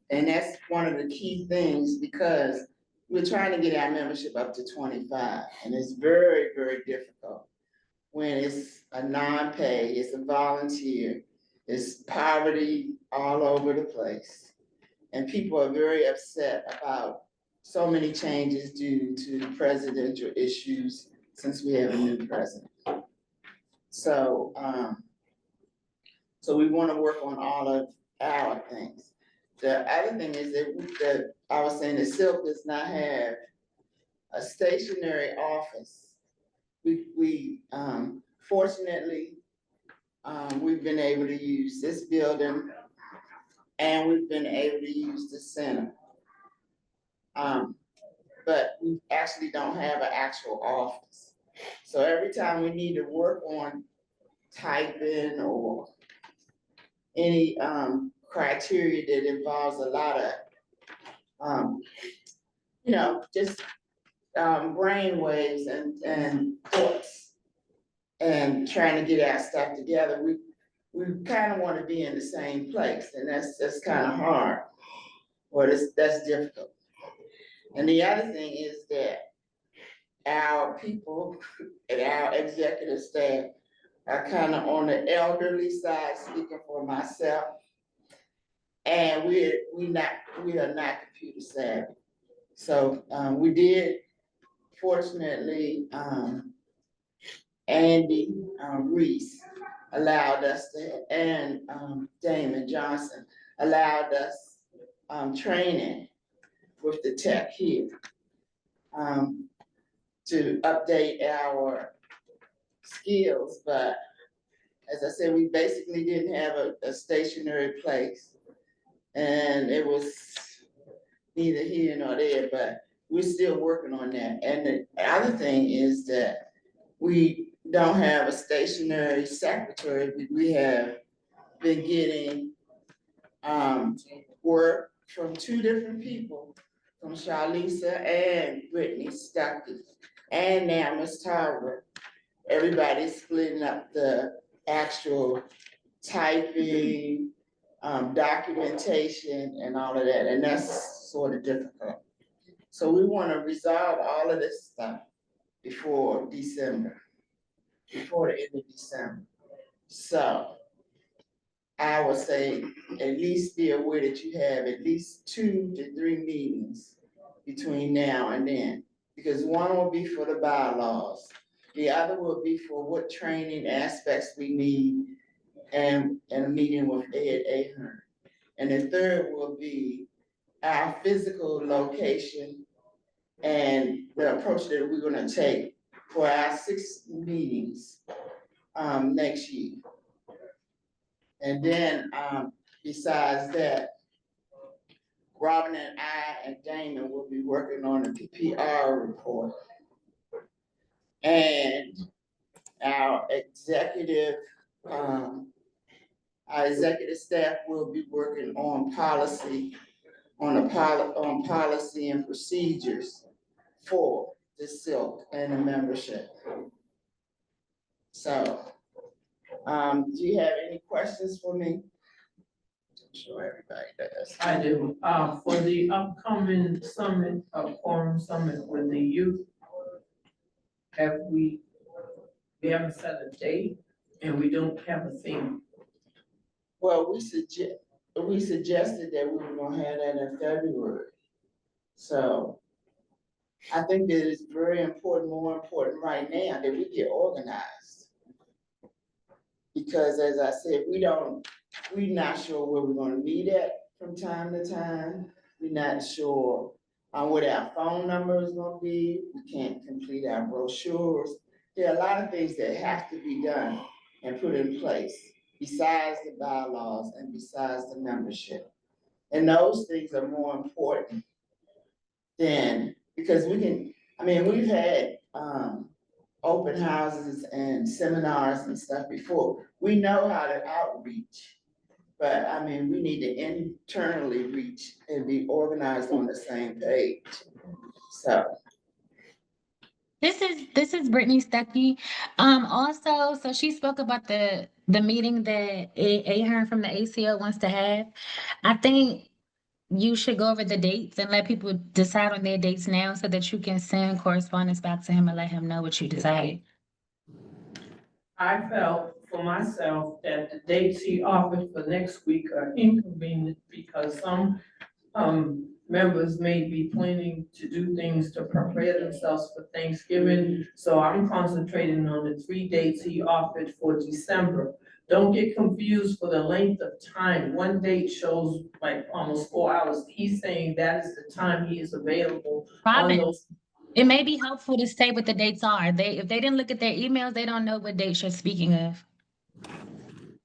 And that's one of the key things, because we're trying to get our membership up to 25, and it's very, very difficult when it's a non-pay, it's a volunteer, it's poverty all over the place. And people are very upset about so many changes due to presidential issues since we have a new president. So, so we want to work on all of our things. The other thing is that I was saying that SILC does not have a stationary office. We fortunately, we've been able to use this building and we've been able to use the center. But we actually don't have an actual office. So every time we need to work on typing or any criteria that involves a lot of, you know, just brain waves and thoughts and trying to get our stuff together, we kind of want to be in the same place, and that's kind of hard, or that's difficult. And the other thing is that our people and our executive staff are kind of on the elderly side, speaking for myself. And we are not computer savvy. So we did, fortunately, Andy Reese allowed us to, and Damon Johnson allowed us training with the tech here to update our skills. But as I said, we basically didn't have a stationary place, and it was neither here nor there, but we're still working on that. And the other thing is that we don't have a stationary secretary. We have been getting work from two different people, from Charlisa and Brittany Stuckey, and now Ms. Tarver. Everybody's splitting up the actual typing, documentation, and all of that, and that's sort of difficult. So we want to resolve all of this stuff before December, before the end of December. So I would say at least be aware that you have at least 2 to 3 meetings between now and then, because one will be for the bylaws, the other will be for what training aspects we need, and a meeting with Ed Ahern. And the third will be our physical location and the approach that we're gonna take for our 6 meetings next year. And then besides that, Robin and I and Damon will be working on a PPR report. And our executive staff will be working on policy, on policy and procedures for the SILC and the membership. So, do you have any questions for me? I'm sure everybody does. I do. For the upcoming summit, forum summit with the youth, we haven't set a date and we don't have a theme. Well, we suggested that we were gonna have that in February. So I think that it's very important, more important right now that we get organized. Because as I said, we're not sure where we're gonna meet at from time to time. We're not sure what our phone number is gonna be. We can't complete our brochures. There are a lot of things that have to be done and put in place besides the bylaws and besides the membership. And those things are more important than, because we've had open houses and seminars and stuff before. We know how to outreach, but we need to internally reach and be organized on the same page. So. This is Brittany Stuckey. Also, so she spoke about the meeting that Ahern from the ACO wants to have. I think you should go over the dates and let people decide on their dates now so that you can send correspondence back to him and let him know what you decided. I felt for myself that the dates he offered for next week are inconvenient because some members may be planning to do things to prepare themselves for Thanksgiving. So I'm concentrating on the 3 dates he offered for December. Don't get confused for the length of time. One date shows like almost 4 hours. He's saying that is the time he is available on Robin, those. it may be helpful to say what the dates are. If they didn't look at their emails, they don't know what dates you're speaking of.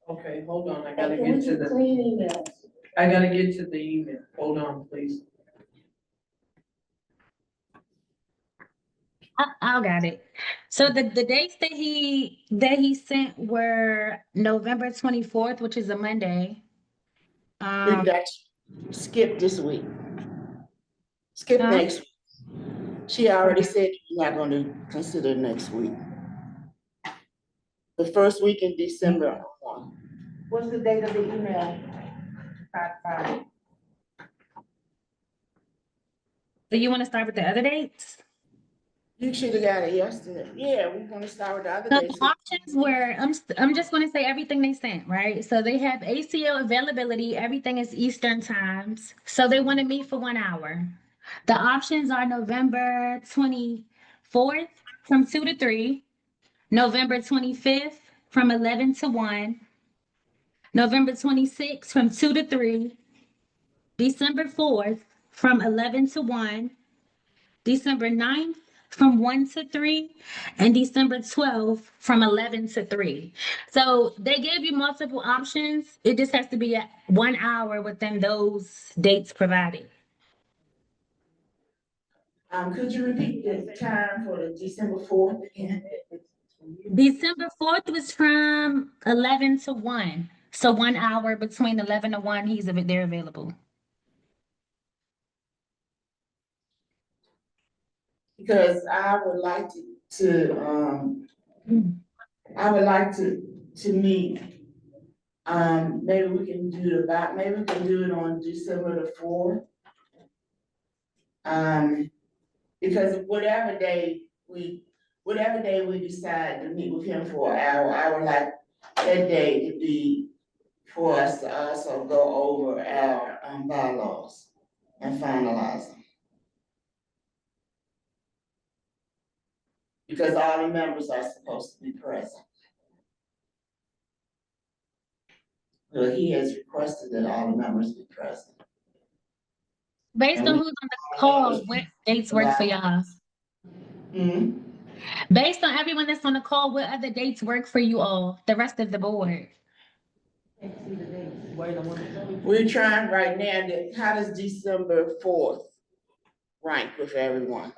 Okay, hold on, I gotta get to the. Clean emails. I gotta get to the email. Hold on, please. I got it. So the dates that he sent were November 24th, which is a Monday. We got skip this week. Skip Huh? next week. She already said you're not gonna consider next week. The first week in December. What's the date of the email? So you want to start with the other dates? You should have got it yesterday. Yeah, we're gonna start with the other So days. the options were, I'm just going to say everything they sent, right? So they have ACL availability. Everything is Eastern times. So they want to meet for 1 hour. The options are November 24th from 2 to 3, November 25th from 11 to 1, November 26th from 2 to 3, December 4th from 11 to 1, December 9th from 1 to 3, and December 12th from 11 to 3. So they gave you multiple options. It just has to be at 1 hour within those dates provided. Could you repeat the time for the December 4th again? December 4th was from 11 to 1. So 1 hour between 11 to 1, they're available. Because I would like to meet, maybe we can do it on December the 4th. Because whatever day we decide to meet with him for an hour, I would like that day to be for us to also go over our bylaws and finalize them. Because all the members are supposed to be present. Well, he has requested that all the members be present. Based on who's on the call, what dates work for y'all? Based on everyone that's on the call, what other dates work for you all, the rest of the board? We're trying right now how does December 4th rank with everyone?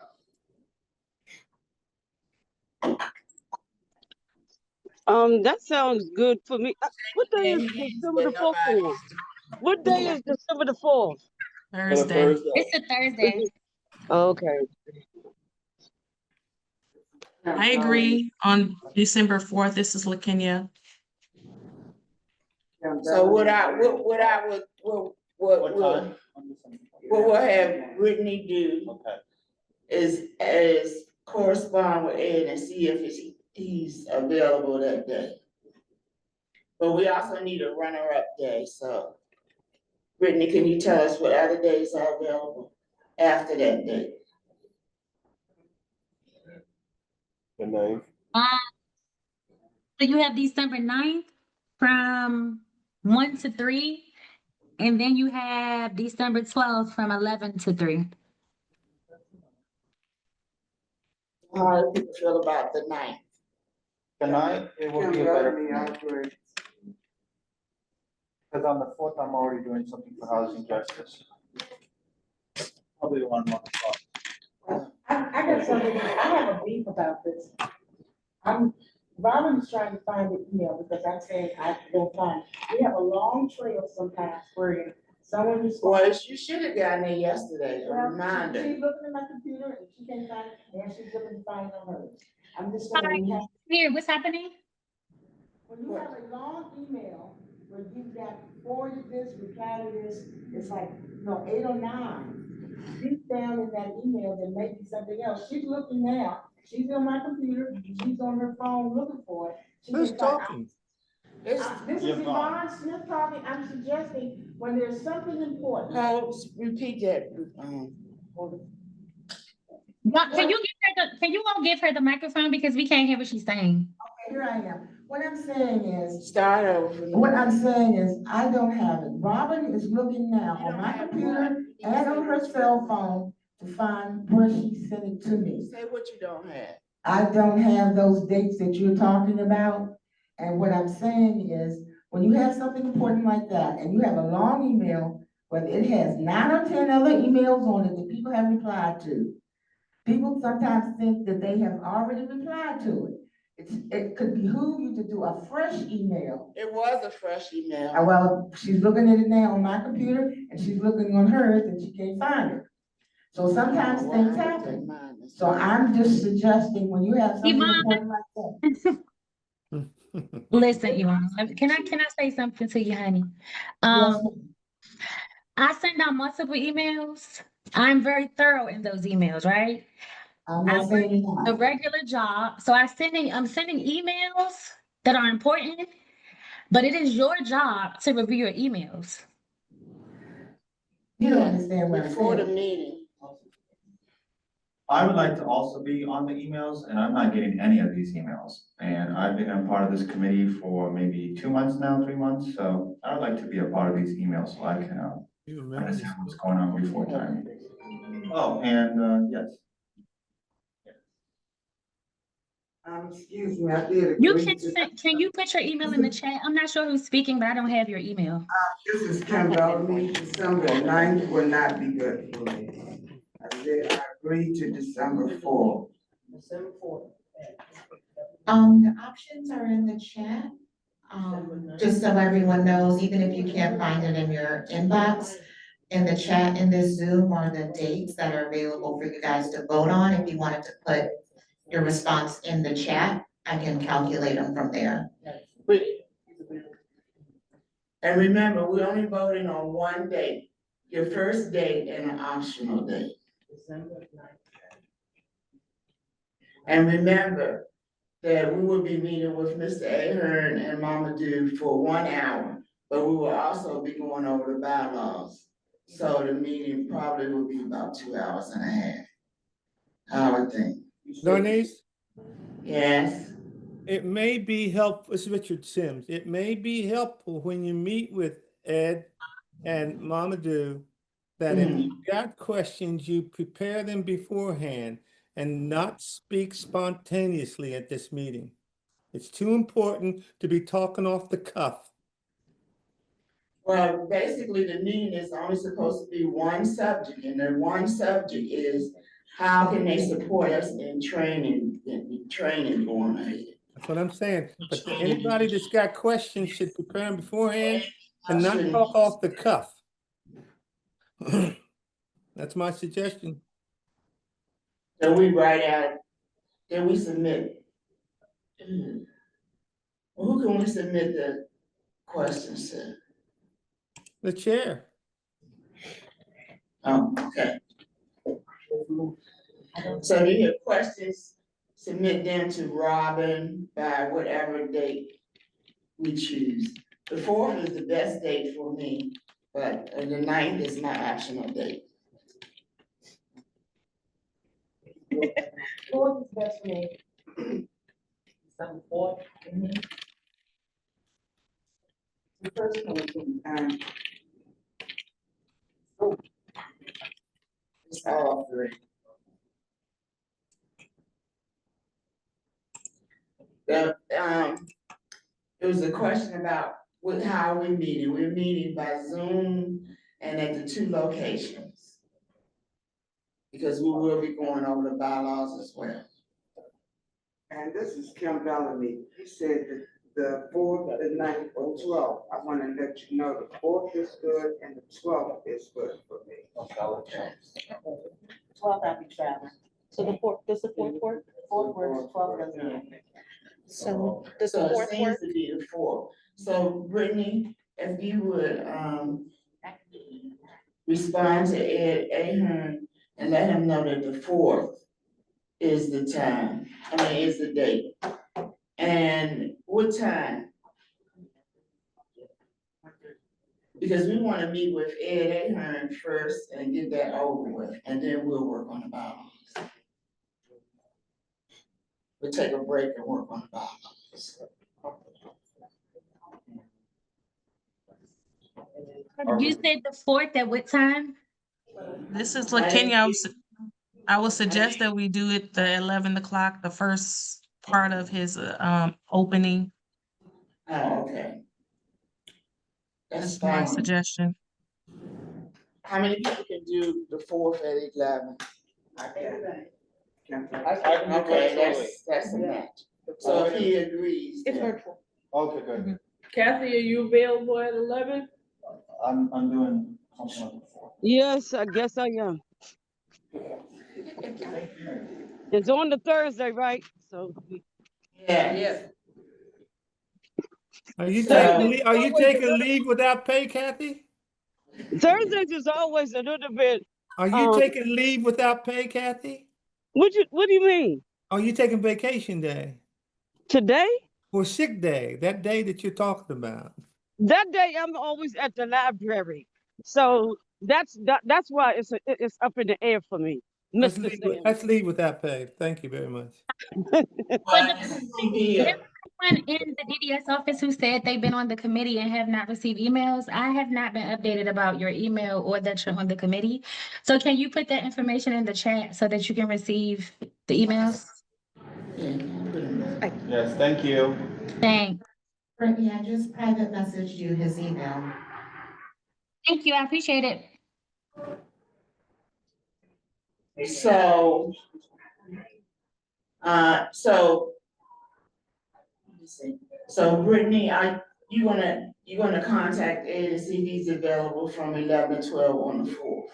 That sounds good for me. What day is December the 4th? What day is December the 4th? Thursday. It's a Thursday. Okay. I agree on December 4th. This is LaKenya. So what we'll have Brittany do is correspond with Ed and see if he's available that day. But we also need a runner-up day, so Brittany, can you tell us what other days are available after that date? The 9th. So you have December 9th from 1 to 3, and then you have December 12th from 11 to 3. How do people feel about the 9th? The 9th, it will be a better. Because on the 4th, I'm already doing something for housing justice. Probably 1 month. I got something, I have a beef about this. Robin's trying to find the email because I'm saying I don't find. We have a long trail sometimes where someone is. Well, you should have gotten it yesterday, a reminder. She's looking at my computer and she can't find it, and she's looking to find it on hers. I'm just saying. Here, what's happening? When you have a long email, where you've got forwarded this, replied to this, it's like, 8 or 9. Deep down in that email, there may be something else. She's looking now. She's on my computer. She's on her phone looking for it. Who's talking? It's, Mrs. Yvonne Smith probably, I'm suggesting, when there's something important. repeat that, Can you all give her the microphone because we can't hear what she's saying? Okay, here I am. What I'm saying is, start over. what I'm saying is, I don't have it. Robin is looking now on my computer and on her cell phone to find where she sent it to me. Say what you don't have. I don't have those dates that you're talking about. And what I'm saying is, when you have something important like that, and you have a long email, but it has 9 or 10 other emails on it that people have replied to, people sometimes think that they have already replied to it. It could behoove you to do a fresh email. It was a fresh email. Well, she's looking at it now on my computer, and she's looking on hers, and she can't find it. So sometimes things happen. So I'm just suggesting when you have something important like that. Listen, Yvonne, can I say something to you, honey? Yes. I send out multiple emails. I'm very thorough in those emails, right? I'm not saying A that. regular job. So I'm sending emails that are important, but it is your job to review your emails. You don't understand what I'm Before the saying. meeting. I would like to also be on the emails, and I'm not getting any of these emails. And I've been a part of this committee for maybe 2 months now, 3 months, so I would like to be a part of these emails so I can understand what's going on before time. Oh, and yes. Excuse me, I did You agree to. can you put your email in the chat? I'm not sure who's speaking, but I don't have your email. This is Kim Bellamy. December 9th will not be good for me. I said I agreed to December 4th. December 4th. The options are in the chat. Just so everyone knows, even if you can't find it in your inbox, in the chat in this Zoom are the dates that are available for you guys to vote on. If you wanted to put your response in the chat, I can calculate them from there. And remember, we're only voting on one date, your first date and an optional date. December 9th. And remember that we will be meeting with Mr. Ahern and Mama Do for 1 hour, but we will also be going over the bylaws. So the meeting probably will be about 2 hours and a half. I would think. Bernice, Yes. it may be helpful, it's Richard Sims. It may be helpful when you meet with Ed and Mamadou that if you got questions, you prepare them beforehand and not speak spontaneously at this meeting. It's too important to be talking off the cuff. Well, basically, the meeting is only supposed to be one subject, and the one subject is how can they support us in training going ahead. That's what I'm saying. But anybody that's got questions should prepare them beforehand and not talk off the cuff. That's my suggestion. So we write out, then we submit. Who can we submit the questions to? The chair. Oh, okay. So you have questions, submit them to Robin by whatever date we choose. The 4th is the best date for me, but the 9th is my optional date. 4th is best for me. December 4th. The first one, It's all three. There was a question about how we're meeting. We're meeting by Zoom and at the 2 locations. Because we will be going over the bylaws as well. and this is Kim Bellamy. He said that the 4th, the 9th, or 12th. I want to let you know the 4th is good and the 12th is good for me. 12th, I'll be traveling. So the 4th, does the 4th work? 4th works, 12th doesn't work. So does the So it 4th seems work? to be the 4th. So Brittany, if you would respond to Ed Ahern and let him know that the 4th is the time, is the date. And what time? Because we wanna meet with Ed Ahern first and get that over with, and then we'll work on the bylaws. We'll take a break and work on the bylaws. You said the 4th at what time? This is LaKenya. I would suggest that we do it the 11 o'clock, the first part of his opening. Oh, okay. That's That's my fine. suggestion. How many people can do the 4th at 11? Okay, that's a match. So if he agrees. It's then- virtual. Okay, good. Kathy, are you available at 11? I'm doing something like before. Yes, I guess I am. It's on the Thursday, right? So. Yes. Are you So- taking leave without pay, Kathy? Thursdays is always a little bit. Are you taking leave without pay, Kathy? What do you mean? Are you taking vacation day Today? or sick day? That day that you're talking about? That day I'm always at the library. So that's why it's up in the air for me. Let's Mr. leave, Sam. let's leave without pay. Thank you very much. Everyone in the DDS office who said they've been on the committee and have not received emails, I have not been updated about your email or that you're on the committee. So can you put that information in the chat so that you can receive the emails? Yes, thank you. Thanks. Brittany, I just private messaged you his email. Thank you, I appreciate it. So, let me see. So Brittany, you gonna contact Ed and see if he's available from 11 to 12 on the 4th?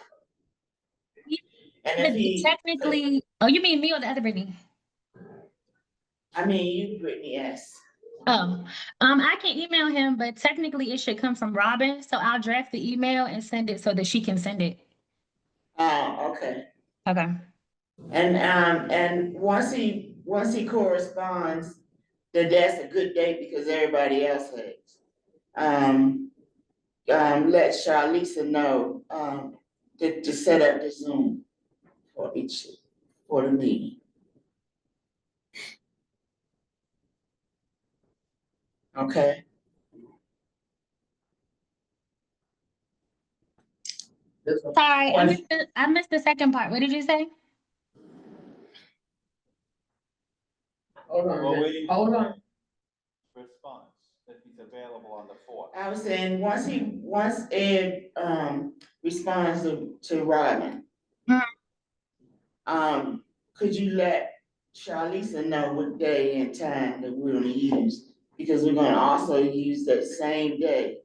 And if he. Technically, oh, you mean me or the other Brittany? I mean, you, Brittany, yes. Oh, I can email him, but technically it should come from Robin, so I'll draft the email and send it so that she can send it. Okay. Okay. And once he corresponds, then that's a good date because everybody else has. Let Charlisa know, to set up the Zoom for the meeting. Okay. Sorry, I missed the second part. What did you say? Hold on. Response, that he's available on the 4th. I was saying, once Ed, responds to Robin. Could you let Charlisa know what day and time that we're gonna use? Because we're gonna also use that same day,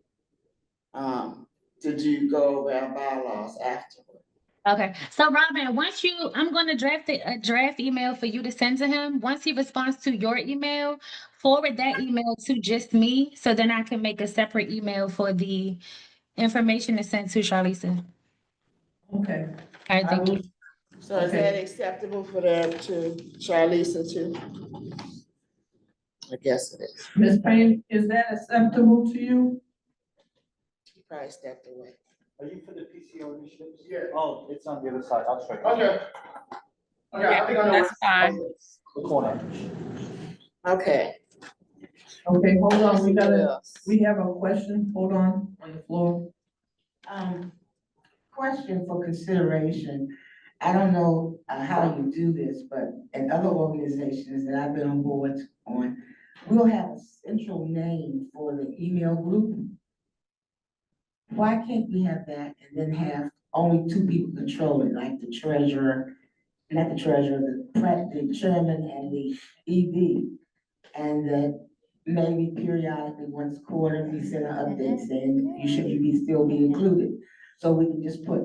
to go over our bylaws afterward. Okay, so Robin, I'm gonna draft a draft email for you to send to him. Once he responds to your email, forward that email to just me, so then I can make a separate email for the information to send to Charlisa. Okay. All right, thank you. So is that acceptable for that to Charlisa too? I guess it is. Ms. Payne, is that acceptable to you? She probably stepped away. Are you for the PCO initiatives? Yeah. Oh, it's on the other side, I'll check. Okay. Yeah, that's fine. The corner. Okay. Okay, hold on, we have a question, hold on the floor. Question for consideration. I don't know how you do this, but in other organizations that I've been on board on, we'll have a central name for the email group. Why can't we have that and then have only 2 people control it, like the treasurer, not the treasurer, the chairman and the ED? And that maybe periodically, once a quarter, we send an update saying you be still be included. So we can just put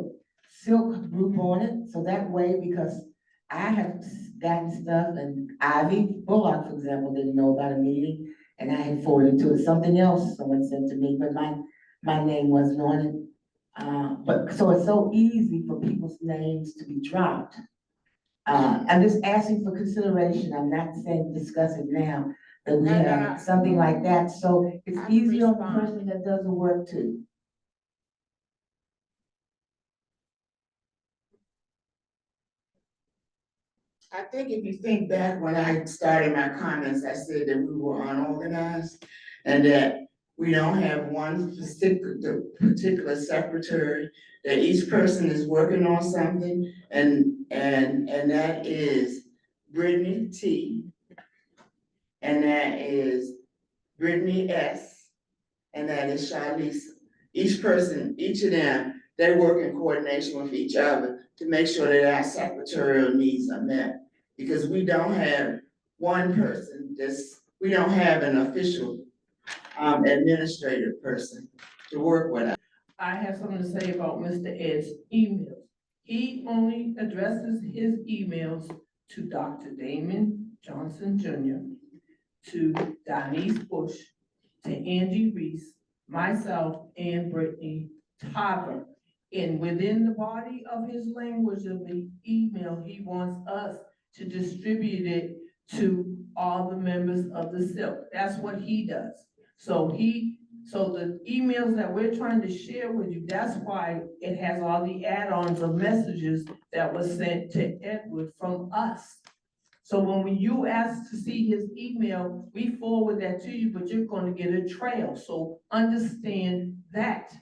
SILC group on it, so that way, because I have gotten stuff and Ivy Bullock, for example, didn't know about a meeting and I had forwarded to it something else someone sent to me, but my name wasn't on it. But so it's so easy for people's names to be dropped. I'm just asking for consideration. I'm not saying discuss it now, that we have something like that, so it's easier on the person that does the work too. I think if you think back when I started my comments, I said that we were unorganized and that we don't have one particular secretary, that each person is working on something, and that is Brittany T, and that is Brittany S, and that is Charlize. Each person, each of them, they work in coordination with each other to make sure that our secretarial needs are met. Because we don't have one person, we don't have an official administrative person to work with us. I have something to say about Mr. Ed's emails. He only addresses his emails to Dr. Damon Johnson Jr., to Denise Bush, to Angie Reese, myself, and Brittany Topper. And within the body of his language of the email, he wants us to distribute it to all the members of the SILC. That's what he does. So the emails that we're trying to share with you, that's why it has all the add-ons of messages that was sent to Edward from us. So when you ask to see his email, we forward that to you, but you're gonna get a trail, so understand that.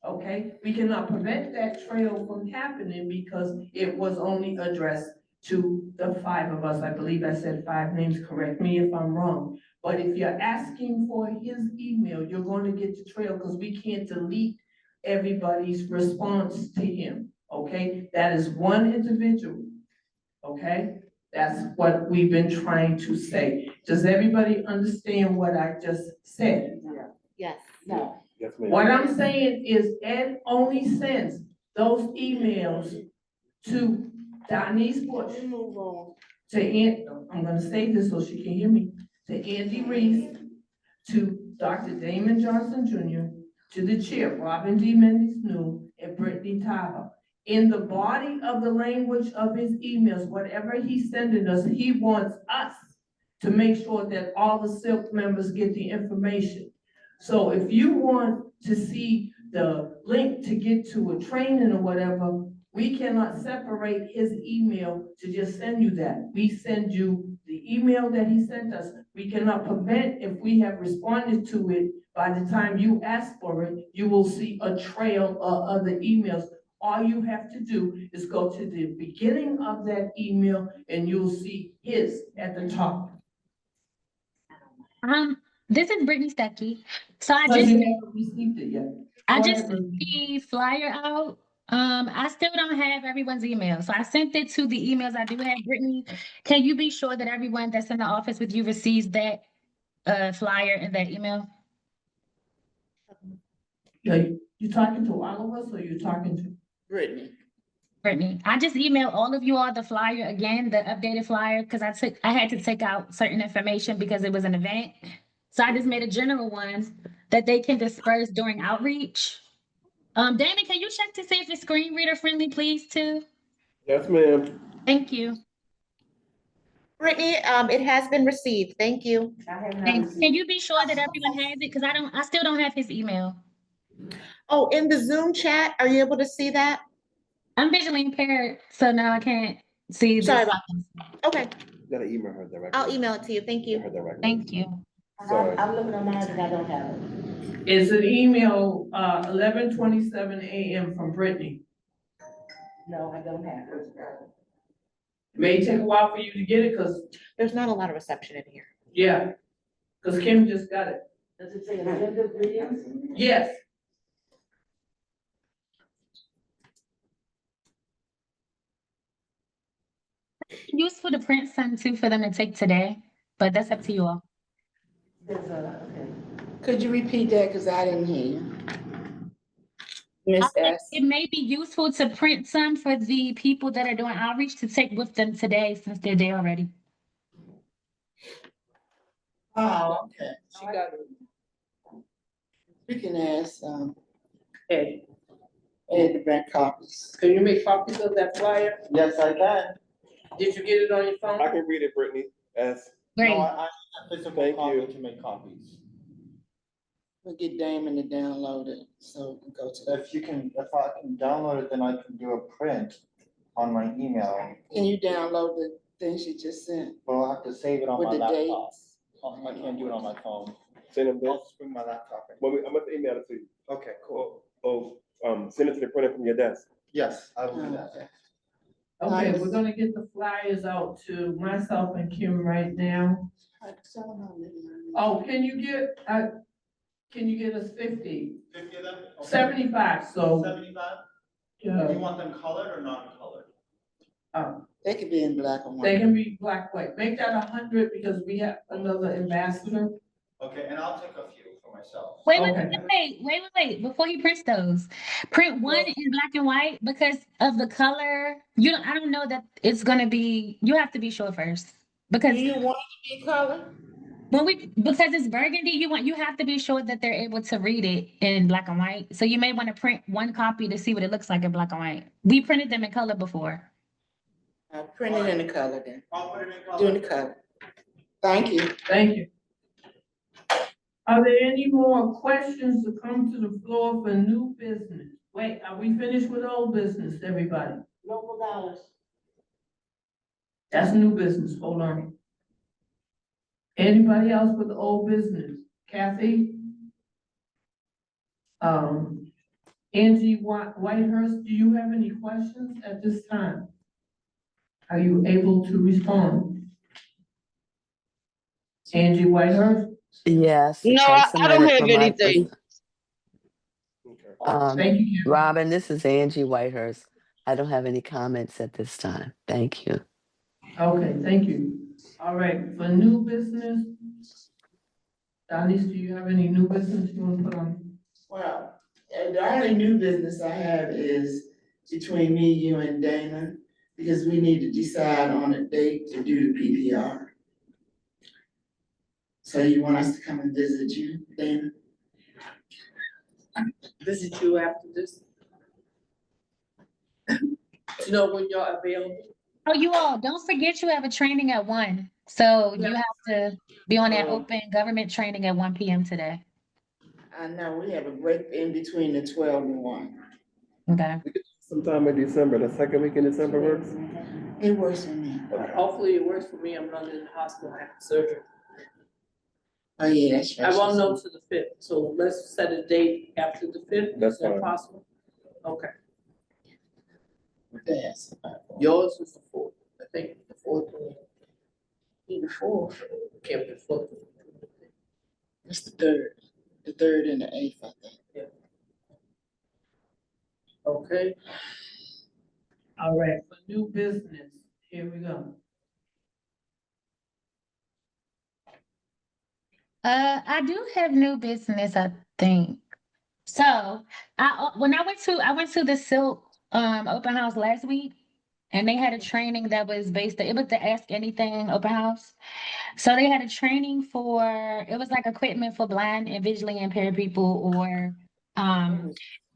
Okay, we cannot prevent that trail from happening because it was only addressed to the 5 of us. I believe I said 5 names, correct me if I'm wrong. But if you're asking for his email, you're going to get the trail because we can't delete everybody's response to him, okay? That is one individual, okay? That's what we've been trying to say. Does everybody understand what I just said? Yes. No. Yes, ma'am. What I'm saying is Ed only sends those emails to Denise Bush, Move on. I'm gonna say this so she can hear me, to Andy Reese, to Dr. Damon Johnson Jr., to the chair, Robin D. Mendes New, and Brittany Tava. In the body of the language of his emails, whatever he's sending us, he wants us to make sure that all the SILC members get the information. So if you want to see the link to get to a training or whatever, we cannot separate his email to just send you that. We send you the email that he sent us. We cannot prevent if we have responded to it. By the time you ask for it, you will see a trail of other emails. All you have to do is go to the beginning of that email and you'll see his at the top. This is Brittany Stuckey. So I But just you haven't received it yet. sent the flyer out. I still don't have everyone's email. So I sent it to the emails I do have. Brittany, can you be sure that everyone that's in the office with you receives that flyer and that email? You talking to all of us or you talking to? Brittany, I just emailed all of you all the flyer again, the updated flyer, because I had to take out certain information because it was an event. So I just made a general one that they can disperse during outreach. Damon, can you check to see if it's screen reader friendly, please, too? Yes, ma'am. Thank you. Brittany, it has been received. Thank you. And can you be sure that everyone has it? Because I still don't have his email. Oh, in the Zoom chat, are you able to see that? I'm visually impaired, so now I can't see this. Sorry about that. Okay, You gotta email her directly. I'll email it to you. Thank you. Her directly. Thank you. Sorry. I'm looking on mine and I don't have it. It's an email, 11:27 a.m. from Brittany. No, I don't have it. It may take a while for you to get it, cause, There's not a lot of reception in here. yeah, cause Kim just got it. Does it say agenda greetings? Yes. Useful to print some too for them to take today, but that's up to you all. Okay. Could you repeat that, cause I didn't hear you? Miss S. It may be useful to print some for the people that are doing outreach to take with them today since they're there already. Oh, okay. She got it. We can ask, Hey, Ed to bring copies. can you make copies of that flyer? Yes, I can. Did you get it on your phone? I can read it, Brittany. S. Great. No, I need a physical Thank copy you. to make copies. We'll get Damon to download it, so we can go to. If I can download it, then I can do a print on my email. Can you download thing she just sent Well, I'll have to save it on with my the laptop. dates? I can't do it on my phone. Send them I'll this. just bring my laptop in. Well, I'm gonna email it to you. Okay, cool. Send it to the printer from your desk. Yes, I will do that. Okay. Okay, we're gonna get the flyers out to myself and Kim right now. Oh, can you get us 50? 50 of them? Okay. 75, so, 75? Do yeah, you want them colored or non-colored? They could be in black and they white. can be black, white. Make that 100 because we have another ambassador. Okay, and I'll take a few for myself. Wait. Before he prints those, print one in black and white because of the color. I don't know that it's gonna be, you have to be sure first. Because Do you want it to be color? because it's burgundy, you have to be sure that they're able to read it in black and white. So you may want to print one copy to see what it looks like in black and white. We printed them in color before. I'll print it in the color then. I'll put it in color. Do the color. Thank you. Thank you. Are there any more questions to come to the floor for new business? Wait, are we finished with old business, everybody? Local dollars. That's new business, hold on. Anybody else with the old business? Kathy? Angie Whitehurst, do you have any questions at this time? Are you able to respond? Angie Whitehurst? Yes. No, it I takes a don't minute have for my anything. Thank you. Robin, this is Angie Whitehurst. I don't have any comments at this time. Thank you. Okay, thank you. All right, for new business, Denise, do you have any new business you want to put on? Well, the only new business I have is between me, you and Dana, because we need to decide on a date to do the PPR. So you want us to come and visit you, Dana? Visit you after this? You know when you're available? Oh, you all, don't forget you have a training at 1. So you have to be on that open government training at 1 p.m. today. I know, we have a break in between the 12 and 1. Okay. Sometime in December, the second week in December works? It works for me. Hopefully it works for me. I'm not in the hospital after surgery. Oh, yeah, that's right. I won't know to the 5th, so let's set a date after the 5th. That's Is that fine. possible? Okay. Yes. Yours is the 4th. I think the 4th. The 4th. Can't be 4th. It's the 3rd. The 3rd and the 8th, I think. Yeah. Okay. All right, for new business, here we go. I do have new business, I think. So when I went to the SILC open house last week, and they had a training that was it was the Ask Anything open house. So they had a training it was like equipment for blind and visually impaired people or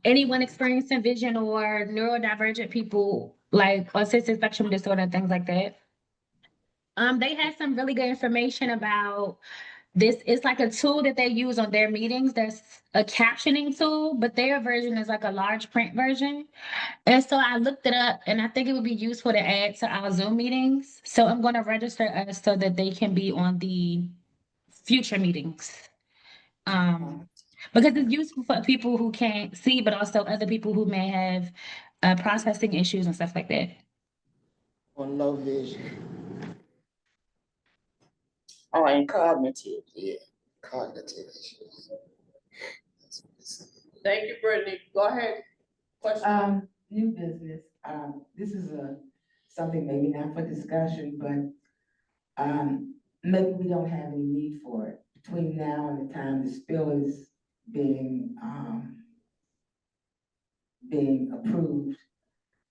anyone experiencing vision or neurodivergent people like autistic spectrum disorder, things like that. They had some really good information about this. It's like a tool that they use on their meetings. There's a captioning tool, but their version is like a large print version. And so I looked it up and I think it would be useful to add to our Zoom meetings. So I'm going to register us so that they can be on the future meetings. Because it's useful for people who can't see, but also other people who may have processing issues and stuff like that. Or low vision. Oh, and cognitive, yeah, cognitive issues. Thank you, Brittany. Go ahead. Question. New business, this is something maybe not for discussion, but, maybe we don't have any need for it. Between now and the time the spill is being approved,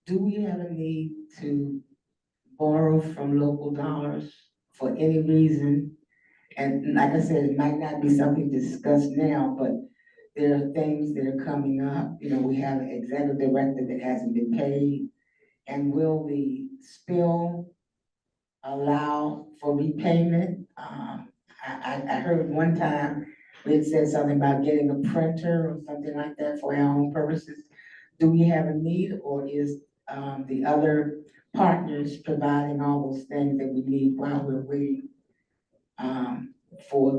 do we have a need to borrow from local dollars for any reason? And like I said, it might not be something discussed now, but there are things that are coming up. You know, we have an executive director that hasn't been paid. And will the spill allow for repayment? I heard one time we had said something about getting a printer or something like that for our own purposes. Do we have a need, or is the other partners providing all those things that we need while we're waiting for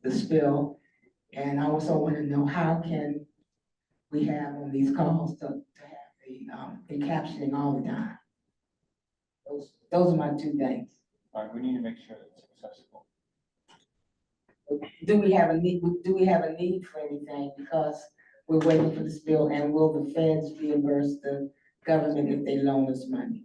the spill. And I also want to know how can we have on these calls to have the captioning all the time. Those are my two things. All right, we need to make sure it's accessible. Do we have a need for anything because we're waiting for the spill, and will the feds reimburse the government if they loan us money?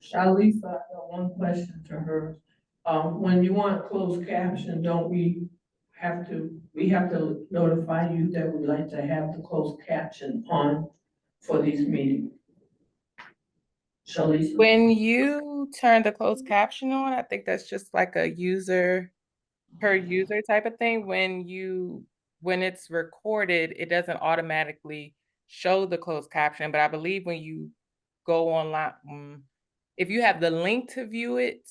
Charlize, I got one question to her. When you want closed caption, don't we have to notify you that we'd like to have the closed caption on for these meetings? Charlize? When you turn the closed caption on, I think that's just like a user per user type of thing. When it's recorded, it doesn't automatically show the closed caption, but I believe when you go online, if you have the link to view it,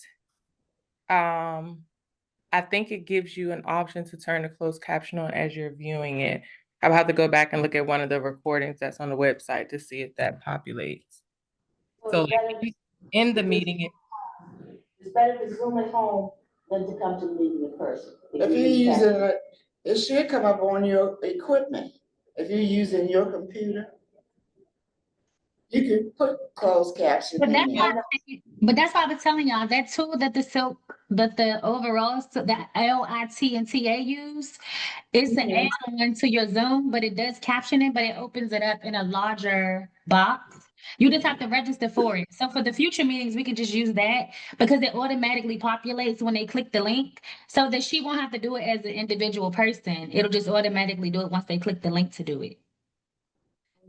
I think it gives you an option to turn the closed caption on as you're viewing it. I'll have to go back and look at one of the recordings that's on the website to see if that populates. So like, in the meeting, It's better to Zoom at home than to come to the meeting in person. If you're using it, it should come up on your equipment. If you're using your computer, you can put closed caption But in that's there. why I was telling y'all that tool that the SILC, that the overall, that LIT and TA use, it's an add-on to your Zoom, but it does caption it, but it opens it up in a larger box. You just have to register for it. So for the future meetings, we can just use that because it automatically populates when they click the link, so that she won't have to do it as an individual person. It'll just automatically do it once they click the link to do it.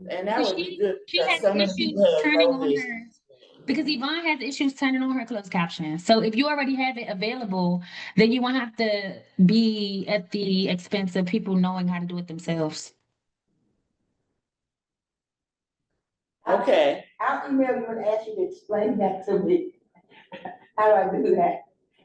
And that would be good. She because has so many issues people have turning no on vision. her, because Yvonne has issues turning on her closed caption. So if you already have it available, then you won't have to be at the expense of people knowing how to do it themselves. Okay. I'll email you and ask you to explain that to me. How do I do that?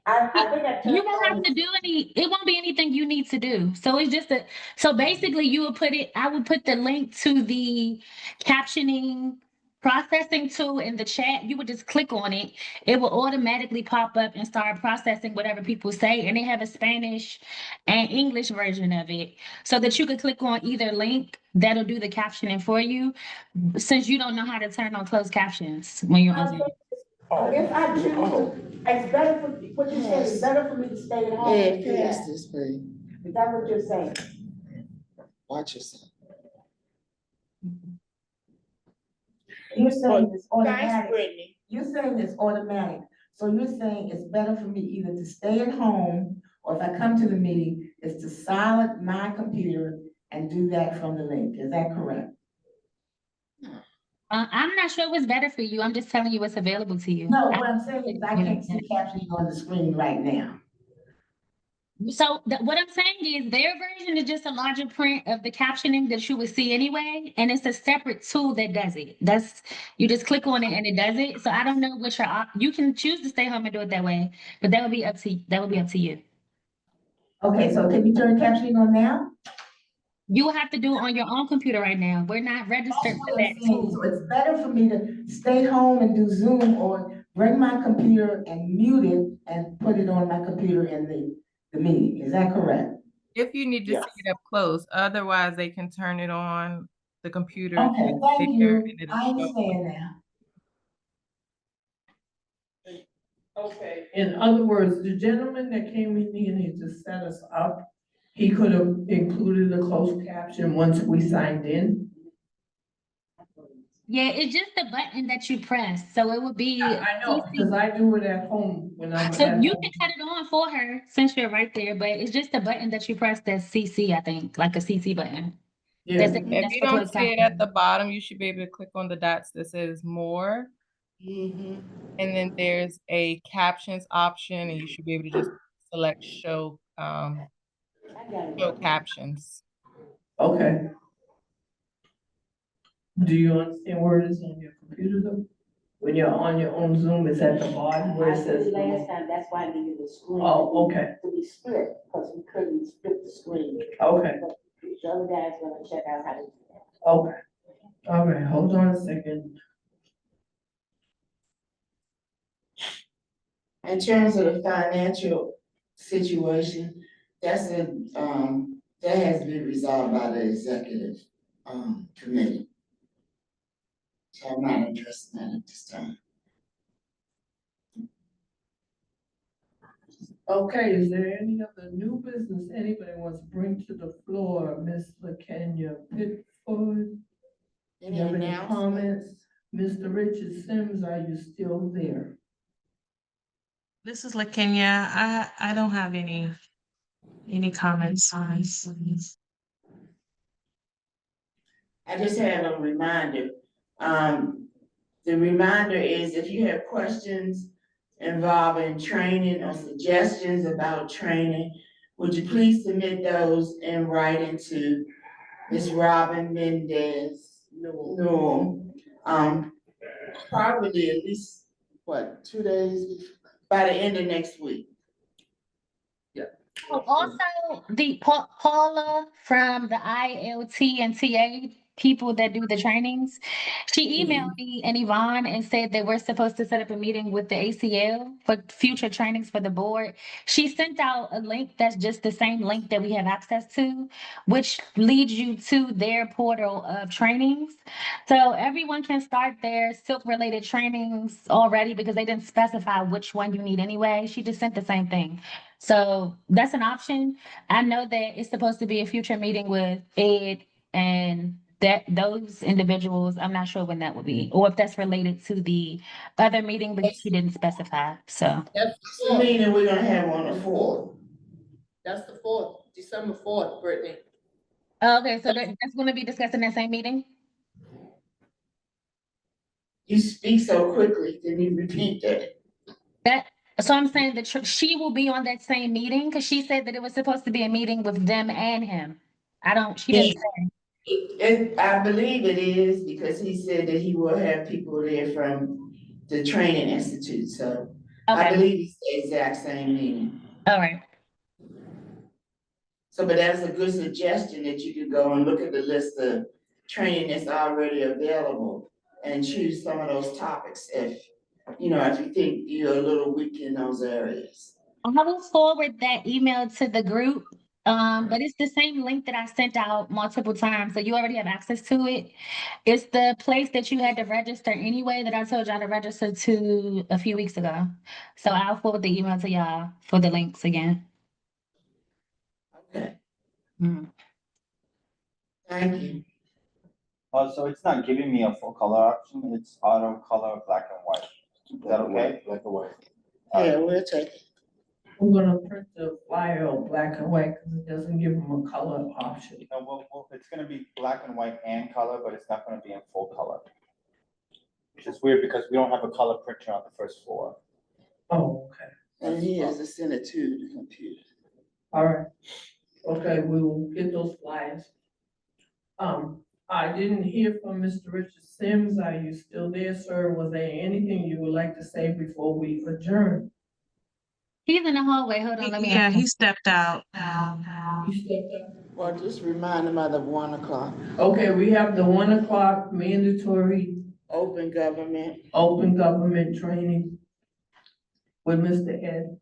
I think I turned You won't have to do it won't be anything you need to do. So it's just so basically you would I would put the link to the captioning processing tool in the chat. You would just click on it. It will automatically pop up and start processing whatever people say. And they have a Spanish and English version of it, so that you could click on either link that'll do the captioning for you, since you don't know how to turn on closed captions when you're on Zoom. If I choose to, it's better for, what you're saying, it's better for me to stay at home. and do Pass that. this, please. Is that what you're saying? Watch yourself. You're saying it's Thanks, automatic. Brittany. You're saying it's automatic. So you're saying it's better for me either to stay at home, or if I come to the meeting, is to silence my computer and do that from the link. Is that correct? I'm not sure what's better for you. I'm just telling you what's available to you. No, what I'm saying is I can't see captioning on the screen right now. So what I'm saying is their version is just a larger print of the captioning that you would see anyway, and it's a separate tool that does it. You just click on it and it does it. So I don't know what you can choose to stay home and do it that way, but that would be up to you. Okay, so can you turn captioning on now? You will have to do it on your own computer right now. We're not registered for that tool. So it's better for me to stay home and do Zoom, or bring my computer and mute it and put it on my computer in the meeting. Is that correct? if you need to see it up close, otherwise they can turn it on the computer. Okay, thank there, you. and it'll I show. understand now. Okay, in other words, the gentleman that came in here to set us up, he could have included the closed caption once we signed in. Yeah, it's just the button that you press. So it would be. I know, because I do it at home when I'm So at you home. can cut it on for her since you're right there, but it's just the button that you press that's CC, I think, like a CC button. Yeah. If you don't see it at the bottom, you should be able to click on the dots that says more. And then there's a captions option, and you should be able to just select show captions. Okay. Do you understand where it is on your computer though? When you're on your own Zoom, it's at the bottom where it says. Last time, that's why I needed the screen. Oh, okay. To be split, because we couldn't split the screen. Okay. But the other guy's gonna check out how to do that. Okay. All right, hold on a second. In terms of the financial situation, that's that has been resolved by the executive, committee. So I'm not interested in that at this time. Okay, is there any other new business anybody wants to bring to the floor? Ms. LaKenya Pitford? Any You have any announcements? comments? Mr. Richard Sims, are you still there? This is LaKenya. I don't have any comments on this. I just have a reminder. The reminder is if you have questions involving training or suggestions about training, would you please submit those in writing to Ms. Robin Mendez? No. Probably at least, 2 days, by the end of next week. Oh, also, the Paula from the ILT and TA people that do the trainings, she emailed me and Yvonne and said that we're supposed to set up a meeting with the ACL for future trainings for the board. She sent out a link that's just the same link that we have access to, which leads you to their portal of trainings. So everyone can start their silk related trainings already because they didn't specify which one you need anyway. She just sent the same thing. So that's an option. I know that it's supposed to be a future meeting with Ed and that those individuals. I'm not sure when that will be, or if that's related to the other meeting because she didn't specify. So That's the meeting we're gonna have on the 4th. That's the 4th, December 4th, Brittany. okay, so that's going to be discussed in that same meeting. You speak so quickly, can you repeat that? So I'm saying that she will be on that same meeting because she said that it was supposed to be a meeting with them and him. She didn't say. I believe it is because he said that he will have people there from the training institute, so I Okay. believe it's the exact same meeting. All right. So, but that's a good suggestion that you could go and look at the list of training that's already available and choose some of those topics if you think you're a little weak in those areas. I will forward that email to the group. But it's the same link that I sent out multiple times, so you already have access to it. It's the place that you had to register anyway that I told y'all to register to a few weeks ago. So I'll forward the email to y'all for the links again. Okay. Mhm. Thank you. So it's not giving me a full color option, it's auto color black and white. Is that okay? Black and white. Yeah, we'll take it. I'm gonna print the flyer on black and white because it doesn't give them a color option. No, well, it's gonna be black and white and color, but it's not gonna be in full color. Which is weird because we don't have a color printer on the first floor. Oh, okay. And he has to send it to the computer. All right. Okay, we will get those flyers. I didn't hear from Mr. Richard Sims. Are you still there, sir? Was there anything you would like to say before we adjourn? He's in the hallway. Hold on, let me. Yeah, he stepped out. You stepped up. Well, just remind him of the 1 o'clock. Okay, we have the 1 o'clock mandatory Open government training with Mr. Ed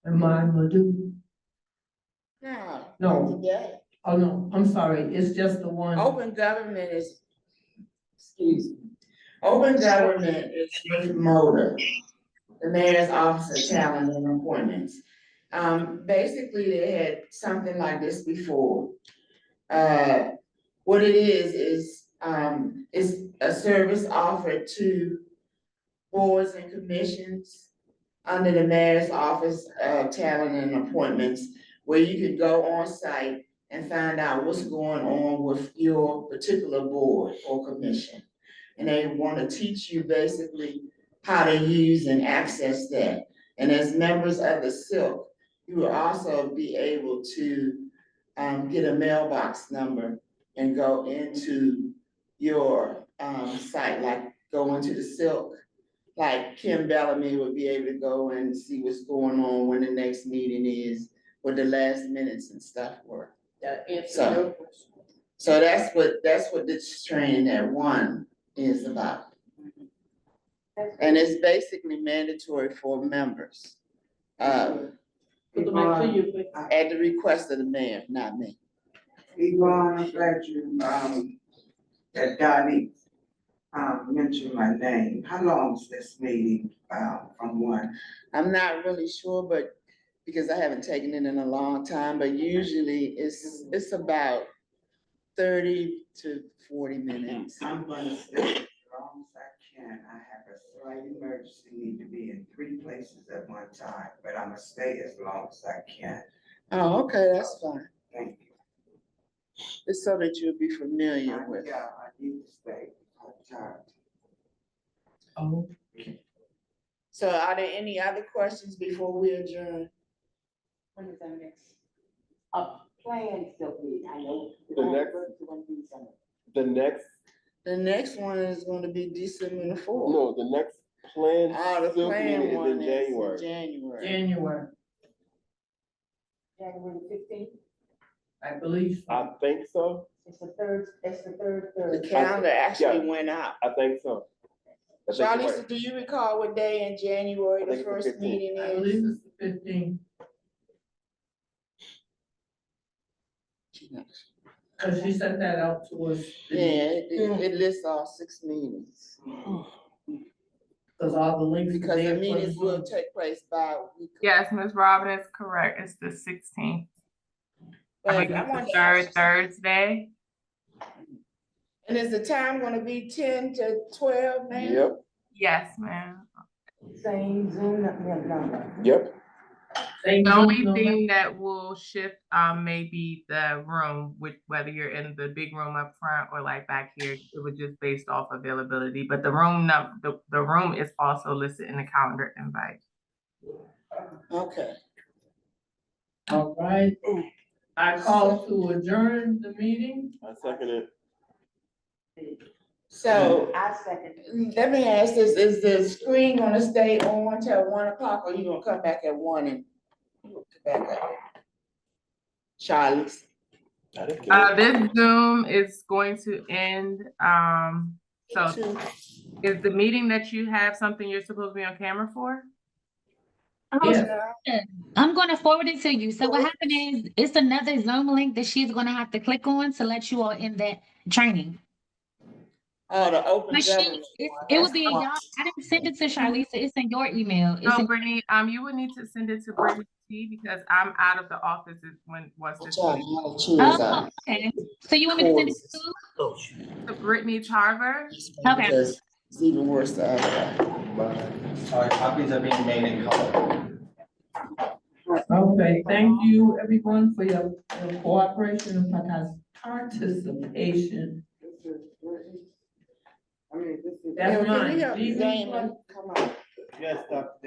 and Mine Madhu. No. Today. Oh, no, I'm sorry. It's just the one. Open government is, excuse me. Open government is with MOTA, the Mayor's Office of Talent and Appointments. Basically, they had something like this before. What it is a service offered to boards and commissions under the Mayor's Office of Talent and Appointments, where you could go on site and find out what's going on with your particular board or commission. And they want to teach you basically how to use and access that. And as members of the SILC, you will also be able to get a mailbox number and go into your site, like go into the SILC. Like Kim Bellamy would be able to go and see what's going on when the next meeting is, what the last minutes and stuff were. So that's what this training at 1 is about. And it's basically mandatory for members. Put the mic to you, please. At the request of the mayor, not me. Yvonne, I'm glad you, that Donnie, mentioned my name. How long is this meeting, from one? I'm not really sure, but because I haven't taken it in a long time, but usually it's about 30 to 40 minutes. I'm gonna stay as long as I can. I have a slight emergency, need to be in 3 places at one time, but I'm gonna stay as long as I can. Oh, okay, that's fine. Thank you. It's so that you'll be familiar with. Yeah, I need to stay. I'm tired. Oh. So are there any other questions before we adjourn? When is our next, plan still be, I know. The next The next one is gonna be December the 4th. No, the next plan. Oh, the SILC meeting plan one is in is January. in January. January, January 15th, I believe. I think so. it's the third The Thursday. calendar actually Yeah. went out. I think so. I think you're Charlize, right. do you recall what day in January I the think it's the first 15th. meeting I is? believe it's the 15th, cause she sent that out to us. Yeah, it lists all 6 meetings. Cause all the links. Because the there for meetings will Zoom. take place bi-weekly. Yes, Ms. Robin is correct. It's the 16th. But I believe I it's want the to third ask, Thursday. and is the time gonna be 10 to 12 now? Yep, Yes, ma'am. Same Zoom, no. yep. Same The Zoom only number? thing that will shift, may be the room, with whether you're in the big room up front or like back here, it was just based off availability. But the room, the room is also listed in the calendar invite. Okay. All right, I call to adjourn the meeting. I second it. So I second. let me ask this, is the screen gonna stay on till 1 o'clock, or you gonna come back at 1 and come back up? Charlize? I didn't care. This Zoom is going to end, so is the meeting that you have something you're supposed to be on camera for? Yeah. I'm gonna forward it to you. So what happened is, it's another Zoom link that she's gonna have to click on to let you all in that training. Oh, the open But government. it would be in y'all, I didn't send it to Charlize, it's in your email. It's No, in, Brittany, you would need to send it to Brittany T, because I'm out of the office once this. oh, okay. So you want me to send it To Brittany Tarver? Okay. Because it's even worse the other way. All right, copies are being made in color. Okay, thank you everyone for your cooperation and participation. I mean, this is. That's Can we mine. help These are- Damon come on? Yes, Dr.